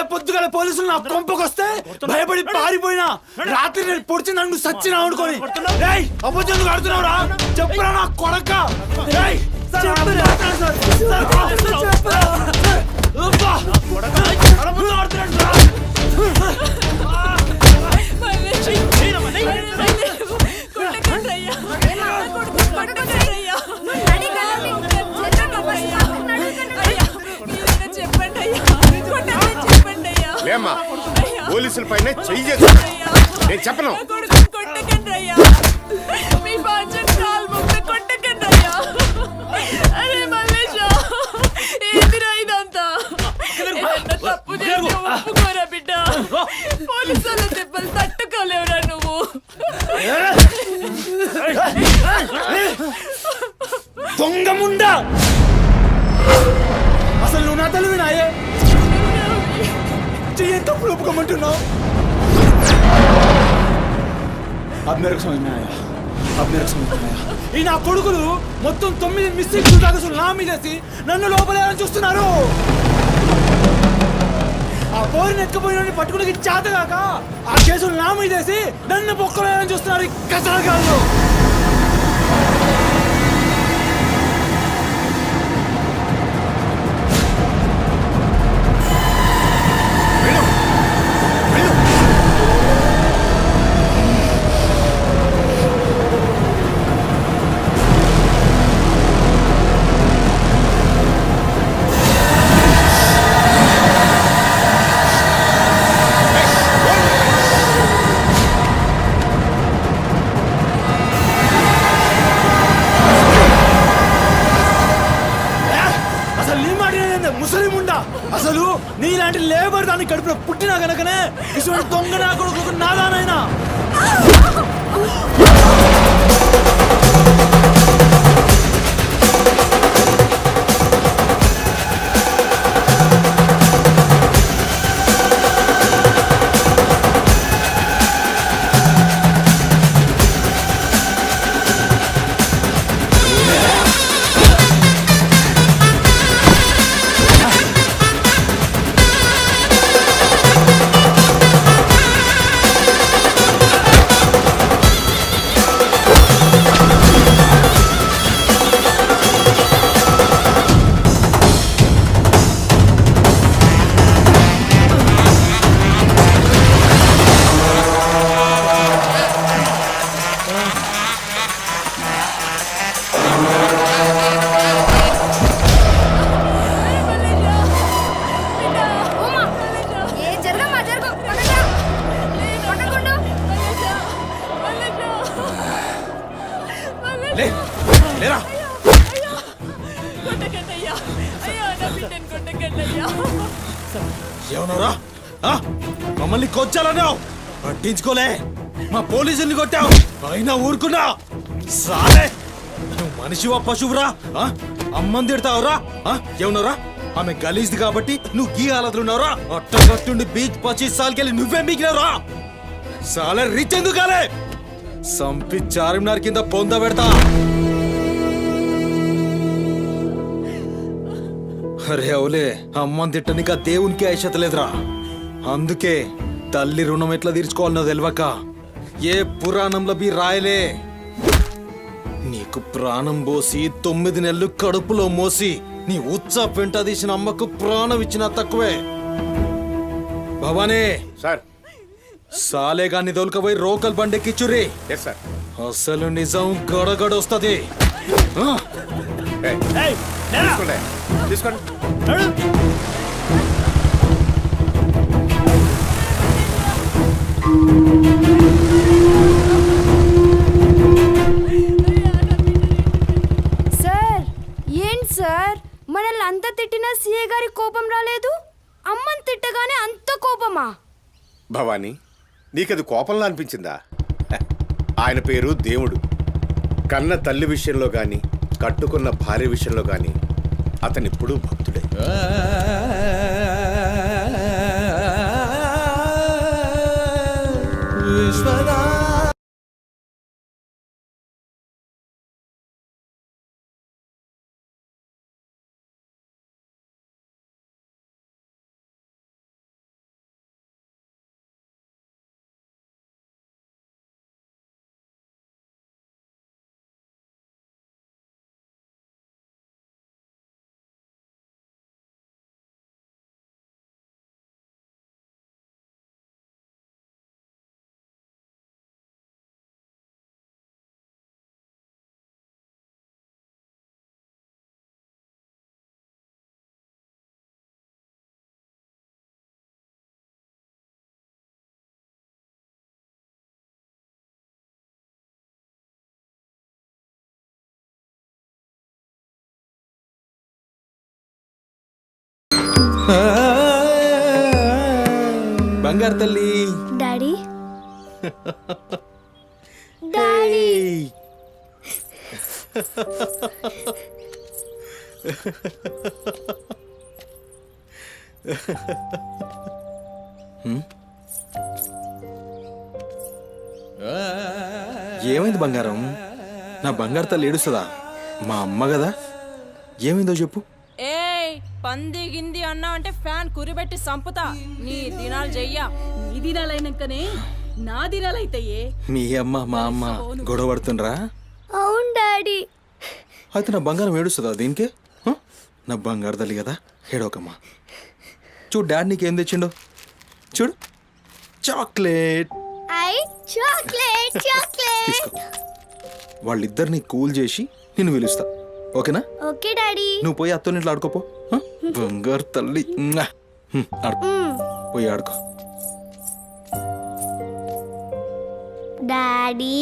[SPEAKER 1] పోలీసులు నా కొంపకొస్తే భయపడి పారిపోయినా, రాత్రి నేను పొడిచి నన్ను సచ్చినా అనుకోని అబద్ధం ఆడుతున్నావురా? చెప్పురా నా కొడక.
[SPEAKER 7] లేమ్మా, పోలీసుల పైన చెయ్యి చేస్తా. నేను చెప్పను.
[SPEAKER 4] బిడ్డ పోలీసుల దెబ్బలు తట్టుకోలేవురా నువ్వు.
[SPEAKER 1] దొంగముండా, అసలు నువ్వు నా తల్లివి నాయే చెయ్యి తప్పుడు ఒప్పుకోమంటున్నావు? ఈ నా కొడుకులు మొత్తం 9 మిస్టేక్స్ దాకా నా మీదేసి నన్ను లోపలేయాలని చూస్తున్నారు. ఆ పోరిని ఎత్తుకుపోయిన పట్టుకునే చేతగాక ఆ కేసులు నా మీదేసి నన్ను పొక్కలేయాలని చూస్తున్నారు ఈ కసరగాళ్ళు. అసలు నీలాంటి లేబర్ దాన్ని కడుపులో పుట్టినా గనకనే ఇటువంటి దొంగ నా కొడుకు నాదానైనా.
[SPEAKER 11] లేరా ఏమన్నారా మమ్మల్ని కొచ్చాలన్నావు పట్టించుకోలే మా పోలీసుల్ని కొట్టావు అయినా ఊరుకున్నా సాలే నువ్వు మనిషివా పశువురా అమ్మని తిడతావురా ఏమన్నారా ఆమె గలీజ్ది కాబట్టి నువ్వు గీ హాలతులున్నావురా అట్టగట్టుండి బీచ్ 25 సార్కెళ్ళి నువ్వే మిగిలినరా సాలే రిచ్ ఎందుకు కాలే సంపి చార్మినార్ కింద పొంద పెడతా అరే అవులే అమ్మని తిట్టనిక దేవునికి ఐషత లేదురా అందుకే తల్లి రుణం ఎట్లా తీర్చుకోవాలనో తెలియక ఏ పురాణంలో బి రాయలే నీకు ప్రాణం పోసి 9 నెలలు కడుపులో మోసి నీ ఉచ్చ పెంట తీసిన అమ్మకు ప్రాణం ఇచ్చినా తక్కువే భవానీ
[SPEAKER 7] సార్
[SPEAKER 11] సాలేగాన్ని దొలకపోయి రోకల్ బండెక్కిచ్చురి
[SPEAKER 7] ఎస్ సార్
[SPEAKER 11] అసలు నిజం గడగడొస్తది
[SPEAKER 7] తీసుకోండి తీసుకోండి
[SPEAKER 3] సార్ ఏంటి సార్ మనల్ని అంత తిట్టినా సీఏ గారి కోపం రాలేదు అమ్మని తిట్టగానే అంత కోపమా?
[SPEAKER 7] భవానీ నీకది కోపంలా అనిపించిందా ఆయన పేరు దేవుడు కన్న తల్లి విషయంలో గాని కట్టుకున్న భార్య విషయంలో గాని అతనిప్పుడు భక్తుడే
[SPEAKER 11] బంగారు తల్లి
[SPEAKER 3] డాడీ డాడీ
[SPEAKER 11] ఏమైంది బంగారం నా బంగారు తల్లి ఏడుస్తుందా మా అమ్మ కదా ఏమైందో చెప్పు
[SPEAKER 6] ఏయ్ పంది గింది అన్నా అంటే ఫ్యాన్ కురిబెట్టి సంపుతా నీ దినాలు చెయ్యా నీ దినాలైనాకనే నా దినాలైతాయే
[SPEAKER 11] మీ అమ్మ మా అమ్మ గొడవ పడుతుండ్రా
[SPEAKER 3] అవును డాడీ
[SPEAKER 11] అయితే నా బంగారం ఏడుస్తుందా దీనికే నా బంగారు తల్లి కదా ఏడవకమ్మా చూడు డాడీ నీకేం తెచ్చిండో చూడు చాక్లెట్
[SPEAKER 3] ఐ చాక్లెట్ చాక్లెట్
[SPEAKER 11] తీసుకో వాళ్ళిద్దరిని కూల్ చేసి నిన్ను పిలుస్తా ఓకేనా
[SPEAKER 3] ఓకే డాడీ
[SPEAKER 11] నువ్వు పోయి అత్తో ఇంట్లో ఆడుకోపో బంగారు తల్లి ఆడుకో పోయి ఆడుకో
[SPEAKER 3] డాడీ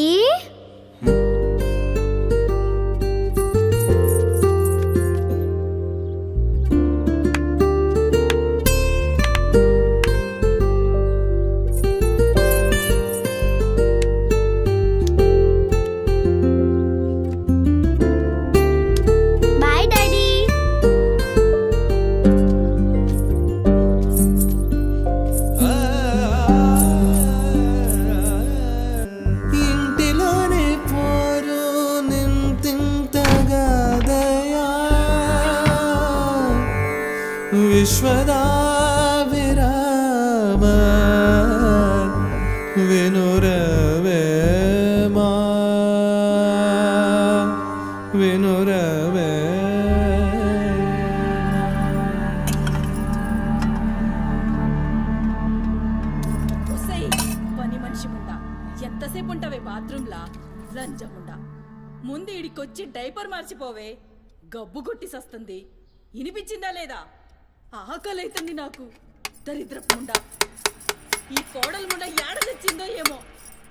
[SPEAKER 3] బాయ్ డాడీ
[SPEAKER 1] ఇంటిలోనే పోరు నింతింతగాదయా విశ్వదా విరామ వినురవేమా వినురవే
[SPEAKER 6] పని మనిషి ముండా ఎంతసేపు ఉంటావే బాత్రూంలా లంజముండా ముందు ఇడికొచ్చి డైపర్ మార్చిపోవే గబ్బు కొట్టి సస్తుంది ఇనిపించిందా లేదా ఆకలైతుంది నాకు దరిద్రపుండా ఈ కోడలు ముండా ఏడ తెచ్చిందో ఏమో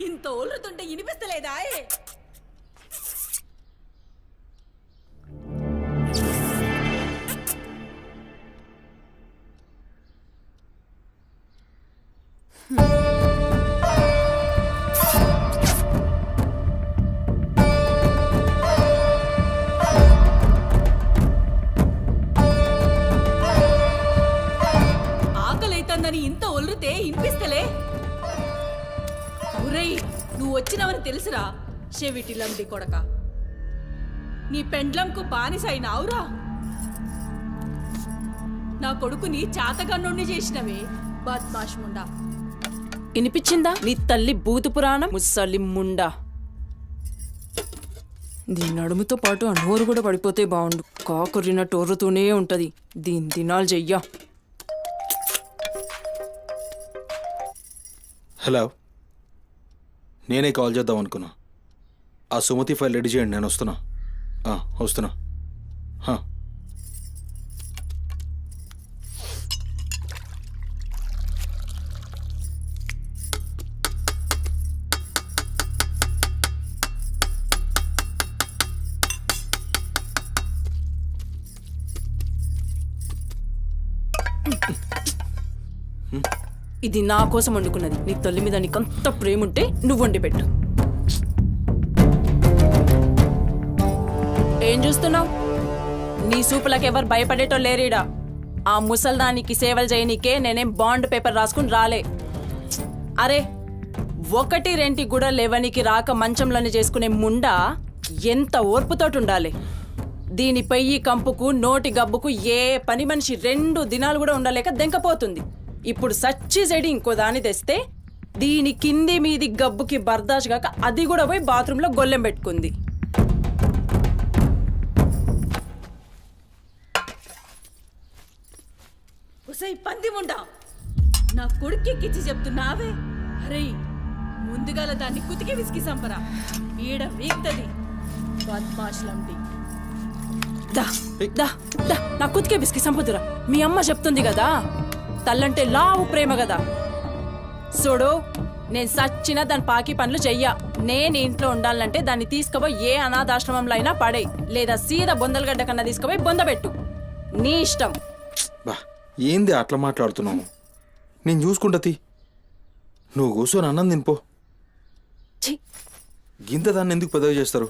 [SPEAKER 6] ఇంత ఓలుతుంటే ఇనిపిస్తలేదా
[SPEAKER 4] నువ్వు వచ్చినవని తెలుసురా చెవిటిలండి కొడక. నీ పెండ్లంకు బానిసైనావురా. నా కొడుకుని చాతగన్నుణ్ణి చేసినవే బద్మాష్ ముండా.
[SPEAKER 6] వినిపించిందా నీ తల్లి బూతు పురాణం ముసలి ముండా? దీని నడుముతో పాటు ఆ నోరు కూడా పడిపోతే బాగుండు. కాకురిన టోర్రుతూనే ఉంటది. దీని దినాలు చెయ్యా.
[SPEAKER 2] హలో, నేనే కాల్ చేద్దాం అనుకున్నా. ఆ సుమతి ఫైల్ రెడీ చేయండి, నేను వస్తున్నా. వస్తున్నా.
[SPEAKER 6] ఇది నా కోసం వండుకున్నది. నీ తల్లి మీద నీకంత ప్రేమ ఉంటే నువ్వు వండి పెట్టు. ఏం చూస్తున్నావు? నీ సూపులకు ఎవరు భయపడేటో లేరీడా. ఆ ముసల్దానికి సేవలు చేయనీకే నేనేం బాండ్ పేపర్ రాసుకుని రాలే. అరే, 1 2 కూడా లేవనికి రాక మంచంలోనే చేసుకునే ముండా ఎంత ఓర్పుతోటి ఉండాలి. దీని పెయ్యి కంపుకు నోటి గబ్బుకు ఏ పని మనిషి 2 దినాలు కూడా ఉండలేక దెంకపోతుంది. ఇప్పుడు సచ్చి చెడి ఇంకో దాన్ని తెస్తే దీని కింది మీది గబ్బుకి బర్దాష్ గాక అది కూడా పోయి బాత్రూంలో గొల్లెం పెట్టుకుంది.
[SPEAKER 4] ఉసై పంది ముండా, నా కొడుకెక్కిచ్చి చెప్తున్నావే. అరే, ముందుగాల దాన్ని కుతికి విసికి సంపరా. ఈడ వీక్తది బద్మాష్లండి.
[SPEAKER 6] దా దా దా నా కుతికే బిస్కి సంపదురా. మీ అమ్మ చెప్తుంది కదా, తల్లంటే లావు ప్రేమ కదా. చూడు, నేను సచ్చిన దాని పాకి పనులు చెయ్యా. నేను ఇంట్లో ఉండాలంటే దాన్ని తీసుకుపోయి ఏ అనాథాశ్రమంలో అయినా పడే, లేదా సీదా బొందలగడ్డ కన్నా తీసుకుపోయి బొందబెట్టు. నీ ఇష్టం.
[SPEAKER 2] బా, ఏంది అట్లా మాట్లాడుతున్నావు? నేను చూసుకుంటా. నువ్వు కూర్చొని అన్నం తినిపో. గింత దాన్ని ఎందుకు పెద్దగా చేస్తారు?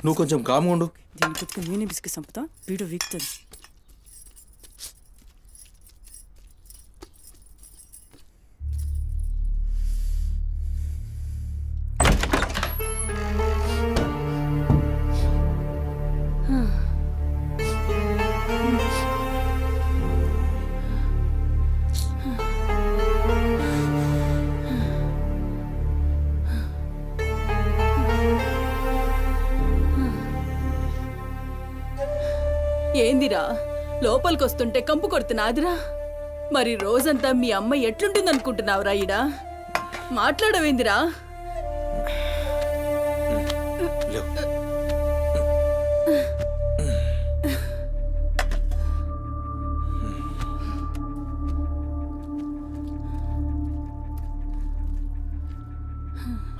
[SPEAKER 2] నువ్వు కొంచెం కామ్గా ఉండు.
[SPEAKER 6] దీని కుతికి నేనే బిస్కి సంపుతా, వీడు వీక్తుంది.
[SPEAKER 4] ఏందిరా లోపలికొస్తుంటే కంపు కొడుతున్నాదిరా? మరి రోజంతా మీ అమ్మ ఎట్లుంటుందనుకుంటున్నావురా? ఈడ మాట్లాడవేందిరా?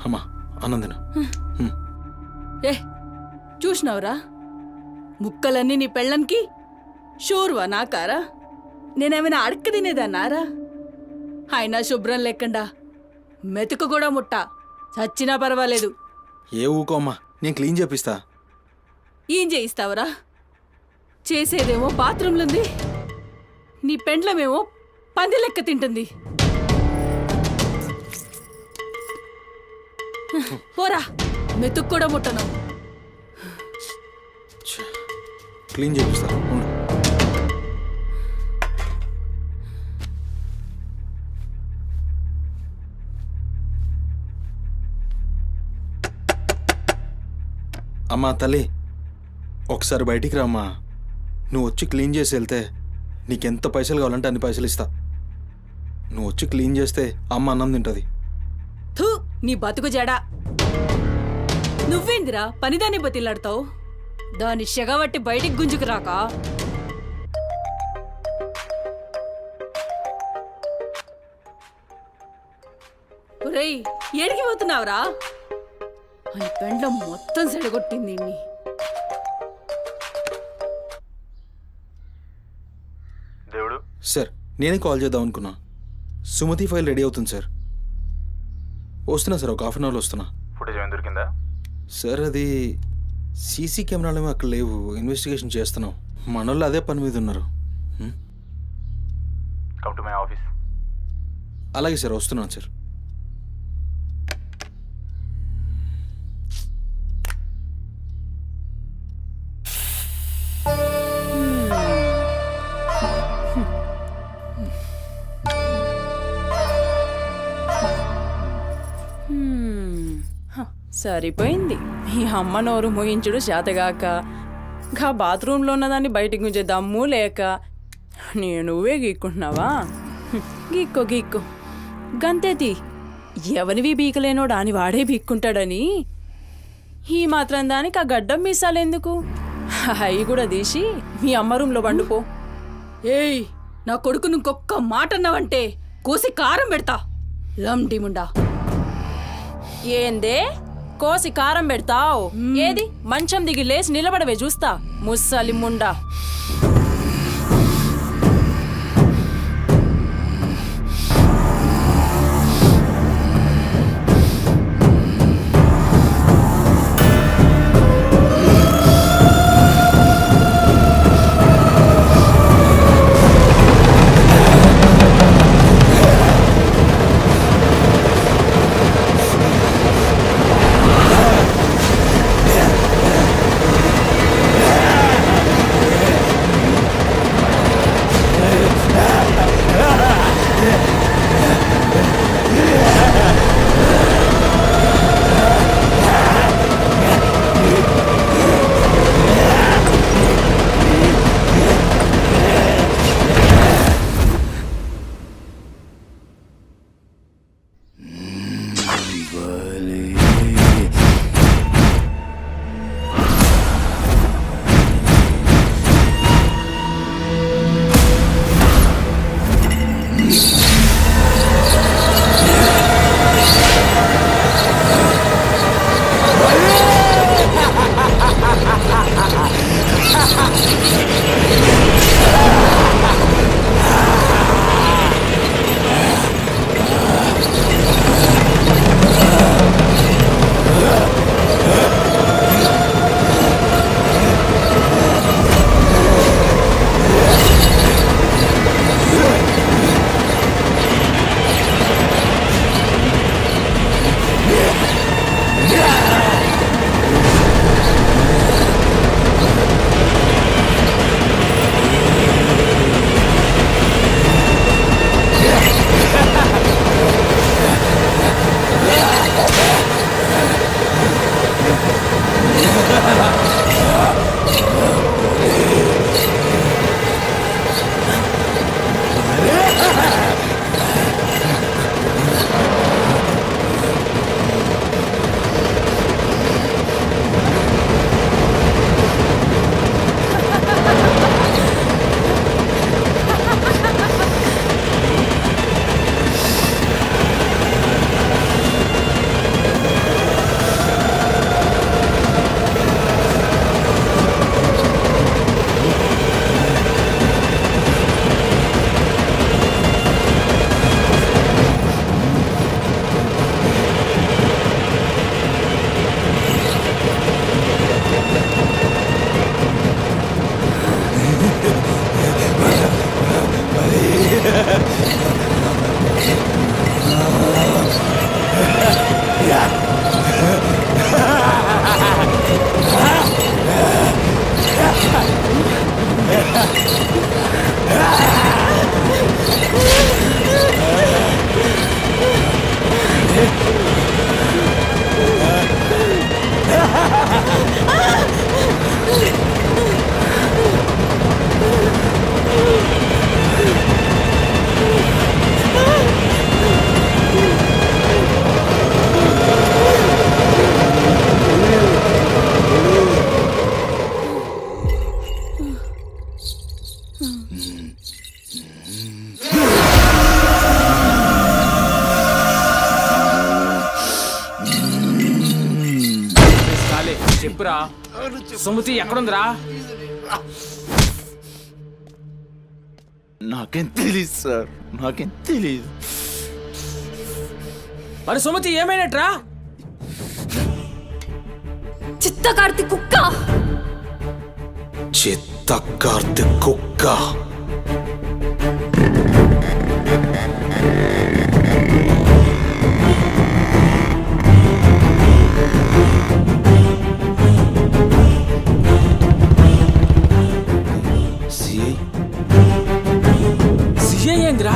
[SPEAKER 2] అమ్మా, ఆనందన
[SPEAKER 4] చూసినావురా, ముక్కలన్నీ నీ పెళ్ళన్కి షోర్వా నాకారా? నేనేమైనా అడక్క తినేదన్నారా? అయినా శుభ్రం లేకుండా మెతుకు కూడా ముట్ట చచ్చినా పర్వాలేదు.
[SPEAKER 2] ఏ ఊకో అమ్మా, నేను క్లీన్ చేపిస్తా.
[SPEAKER 4] ఏం చేయిస్తావురా? చేసేదేమో బాత్రూంలుంది, నీ పెండ్లమేమో పంది లెక్క తింటుంది. పోరా, మెతుకు కూడా ముట్టను.
[SPEAKER 2] క్లీన్ చేపిస్తా. అమ్మా తల్లి, ఒకసారి బయటికి రామ్మా. నువ్వు వచ్చి క్లీన్ చేసి వెళ్తే నీకెంత పైసలు కావాలంటే అన్ని పైసలు ఇస్తా. నువ్వు వచ్చి క్లీన్ చేస్తే అమ్మ అన్నం తింటుంది.
[SPEAKER 4] థూ, నీ బతుకు జడా. నువ్వేందిరా పనిదాన్ని బతిలాడతావు? దాని షెగబట్టి బయటికి గుంజుకు రాక. ఒరేయ్, ఏడికి పోతున్నావురా? అని పెండ్లం మొత్తం సెడగొట్టింది.
[SPEAKER 5] దేవుడు
[SPEAKER 2] సార్, నేనే కాల్ చేద్దాం అనుకున్నా. సుమతి ఫైల్ రెడీ అవుతుంది సార్. వస్తున్నా సార్, ఒక 1/2 అవర్లో వస్తున్నా.
[SPEAKER 5] ఫుటేజ్ ఏమైనా దొరికిందా?
[SPEAKER 2] సార్, అది సీసీ కెమెరాలు ఏమో అక్కడ లేవు. ఇన్వెస్టిగేషన్ చేస్తున్నాం. మనోళ్ళు అదే పని మీద ఉన్నారు.
[SPEAKER 5] Come to my office.
[SPEAKER 2] అలాగే సార్, వస్తున్నాను సార్.
[SPEAKER 4] సరిపోయింది మీ అమ్మ నోరు మోయించుడు చేతగాక గా బాత్రూంలో ఉన్నదాన్ని బయటికి గుంజే దమ్ము లేక నువ్వే గీక్కుంటున్నావా గీక్కో గీక్కో గంతేతి ఎవరివి బీకలేనోడా అని వాడే బీక్కుంటాడని ఈ మాత్రం దానికి ఆ గడ్డం మీసాలెందుకు అవి కూడా తీసి మీ అమ్మ రూంలో వండుకో. ఏయ్ నా కొడుకు ఇంకొక్క మాట అన్నావంటే కోసి కారం పెడతా లండిముండా. ఏందే కోసి కారం పెడతావు? ఏది మంచం దిగి లేచి నిలబడవే చూస్తా ముస్సలి ముండా.
[SPEAKER 10] చెప్పురా సుమతి ఎక్కడుందిరా?
[SPEAKER 2] నాకేం తెలీదు సార్, నాకేం తెలీదు.
[SPEAKER 10] మరి సుమతి ఏమైనట్రా?
[SPEAKER 3] చిత్తకార్తి కుక్క.
[SPEAKER 11] చిత్తకార్తి కుక్క.
[SPEAKER 10] సిఐ ఏంద్రా?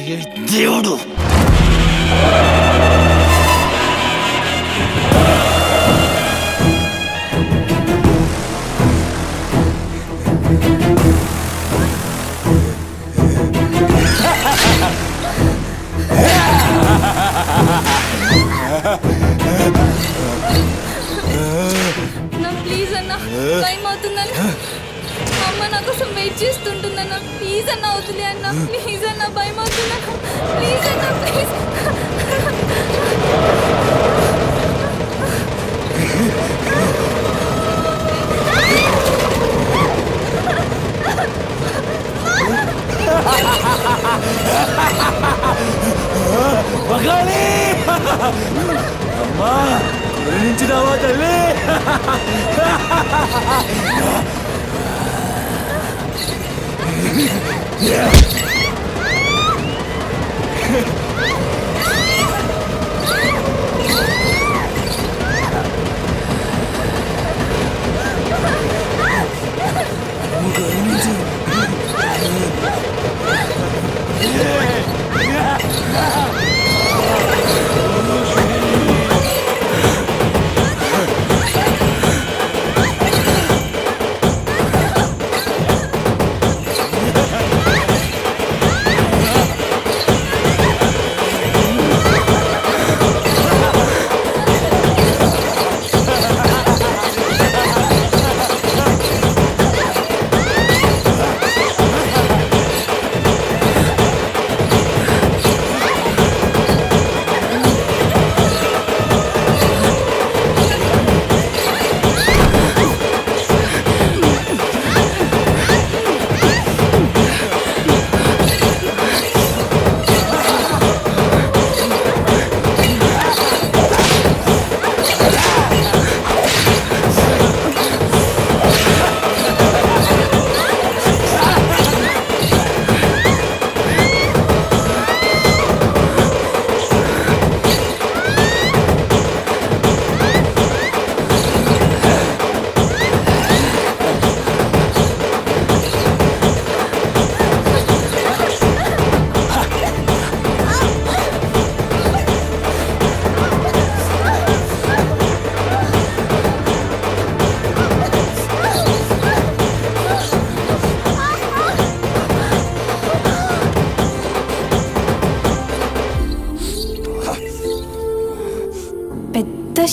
[SPEAKER 1] దేవుడు.
[SPEAKER 3] నా ప్లీజ్ అన్న, టైం అవుతుందని అమ్మ నా కోసం వెయిట్ చేస్తుంటుందన్న. ప్లీజ్ అన్న వదిలే అన్న, ప్లీజ్ అన్న, భయం అవుతుందన్న. ప్లీజ్ అన్న, ప్లీజ్.
[SPEAKER 1] పగాలి అమ్మా, గురించినావా తల్లి?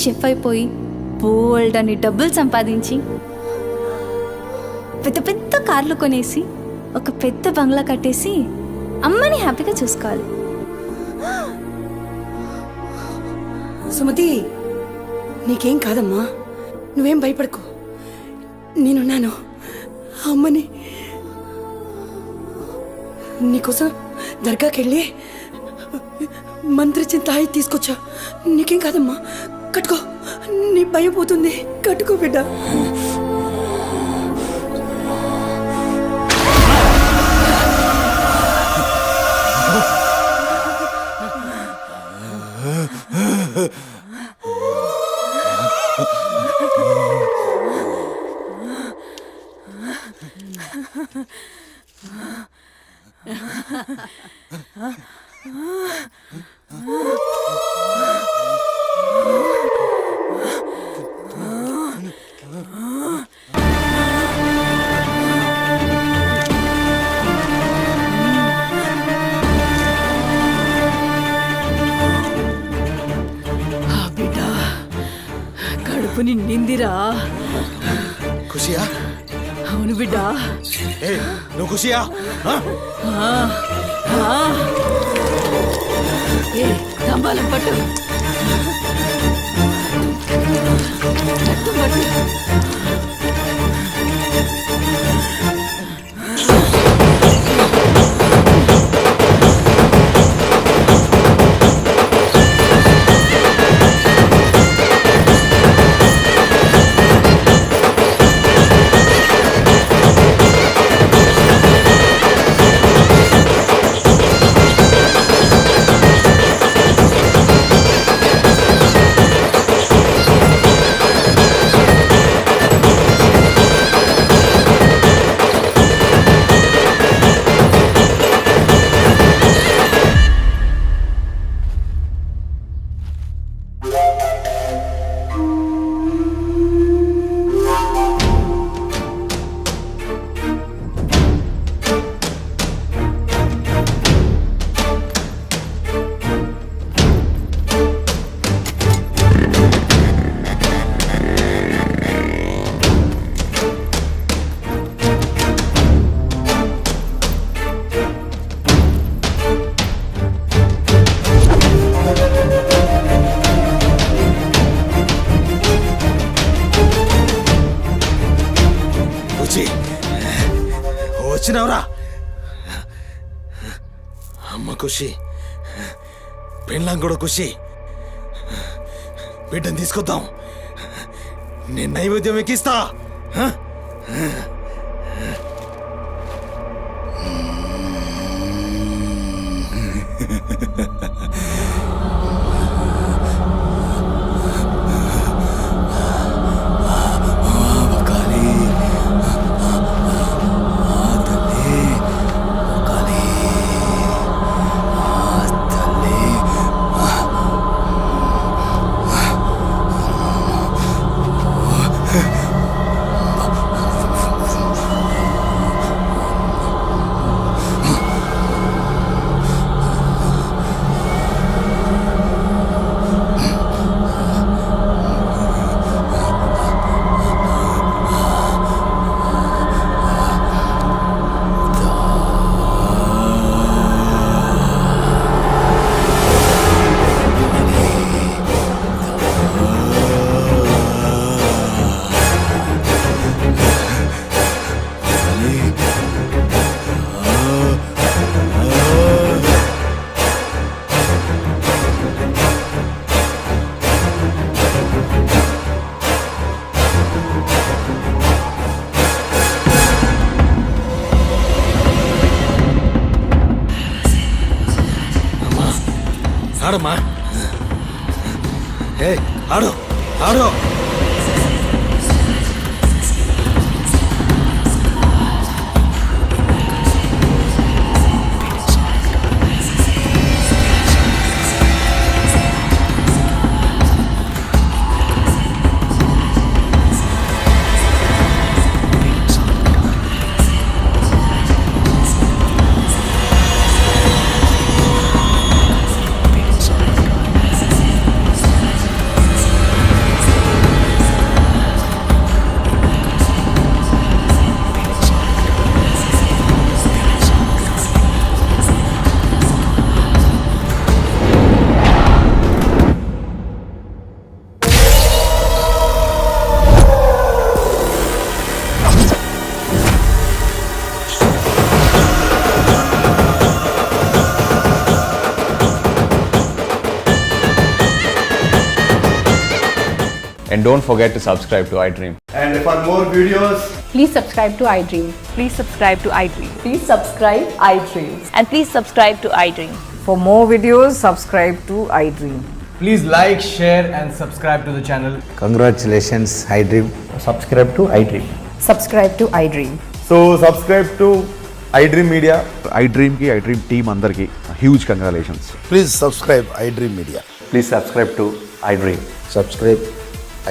[SPEAKER 3] షెఫ్ అయిపోయి బోల్డ్ అని డబ్బులు సంపాదించి పెద్ద పెద్ద కార్లు కొనేసి ఒక పెద్ద బంగ్లా కట్టేసి అమ్మని హ్యాపీగా చూసుకోవాలి.
[SPEAKER 4] సుమతి, నీకేం కాదమ్మా, నువ్వేం భయపడకు, నేనున్నాను. అమ్మని నీకోసం దర్గాకెళ్ళి మంత్రిచ్చిన తాయి తీసుకొచ్చా. నీకేం కాదమ్మా, కట్టుకో, నీ భయం పోతుంది. కట్టుకో బిడ్డ. కడుపు నిండిందిరా.
[SPEAKER 11] ఖుషియా?
[SPEAKER 4] అవును బిడ్డ.
[SPEAKER 11] నువ్వు ఖుషియా?
[SPEAKER 4] తంబాలం పట్టు, పట్టు.
[SPEAKER 11] అమ్మ ఖుషి, పెళ్ళాం కూడా ఖుషి. బిడ్డను తీసుకొద్దాం, నేను నైవేద్యం ఎక్కిస్తా. ఆడమ్మా, ఏ ఆడు ఆడు.
[SPEAKER 5] And don't forget to subscribe to iDream.
[SPEAKER 9] And for more videos,
[SPEAKER 8] Please subscribe to iDream. Please subscribe to iDream.
[SPEAKER 6] Please subscribe iDream.
[SPEAKER 8] And please subscribe to iDream.
[SPEAKER 4] For more videos, subscribe to iDream.
[SPEAKER 1] Please like, share and subscribe to the channel.
[SPEAKER 9] congratulations, iDream. Subscribe to iDream.
[SPEAKER 4] Subscribe to iDream.
[SPEAKER 5] So subscribe to iDream Media. iDream ki iDream team andarki huge congratulations.
[SPEAKER 9] Please subscribe iDream Media.
[SPEAKER 5] Please subscribe to iDream.
[SPEAKER 9] Subscribe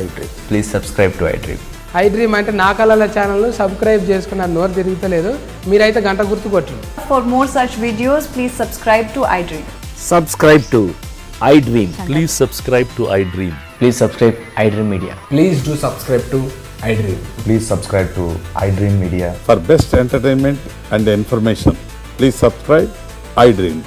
[SPEAKER 9] iDream.
[SPEAKER 5] Please subscribe to iDream.
[SPEAKER 4] iDream అంటే నా కళల channel subscribe చేసుకున్న నోరు తిరుగుతలేదు, మీరైతే గంట గుర్తు కొట్టండి.
[SPEAKER 8] For more such videos, please subscribe to iDream.
[SPEAKER 13] Subscribe to iDream. Please subscribe to iDream. Please subscribe iDream Media.
[SPEAKER 1] Please do subscribe to iDream.
[SPEAKER 5] Please subscribe to iDream Media.
[SPEAKER 11] For best entertainment and information, please subscribe iDream.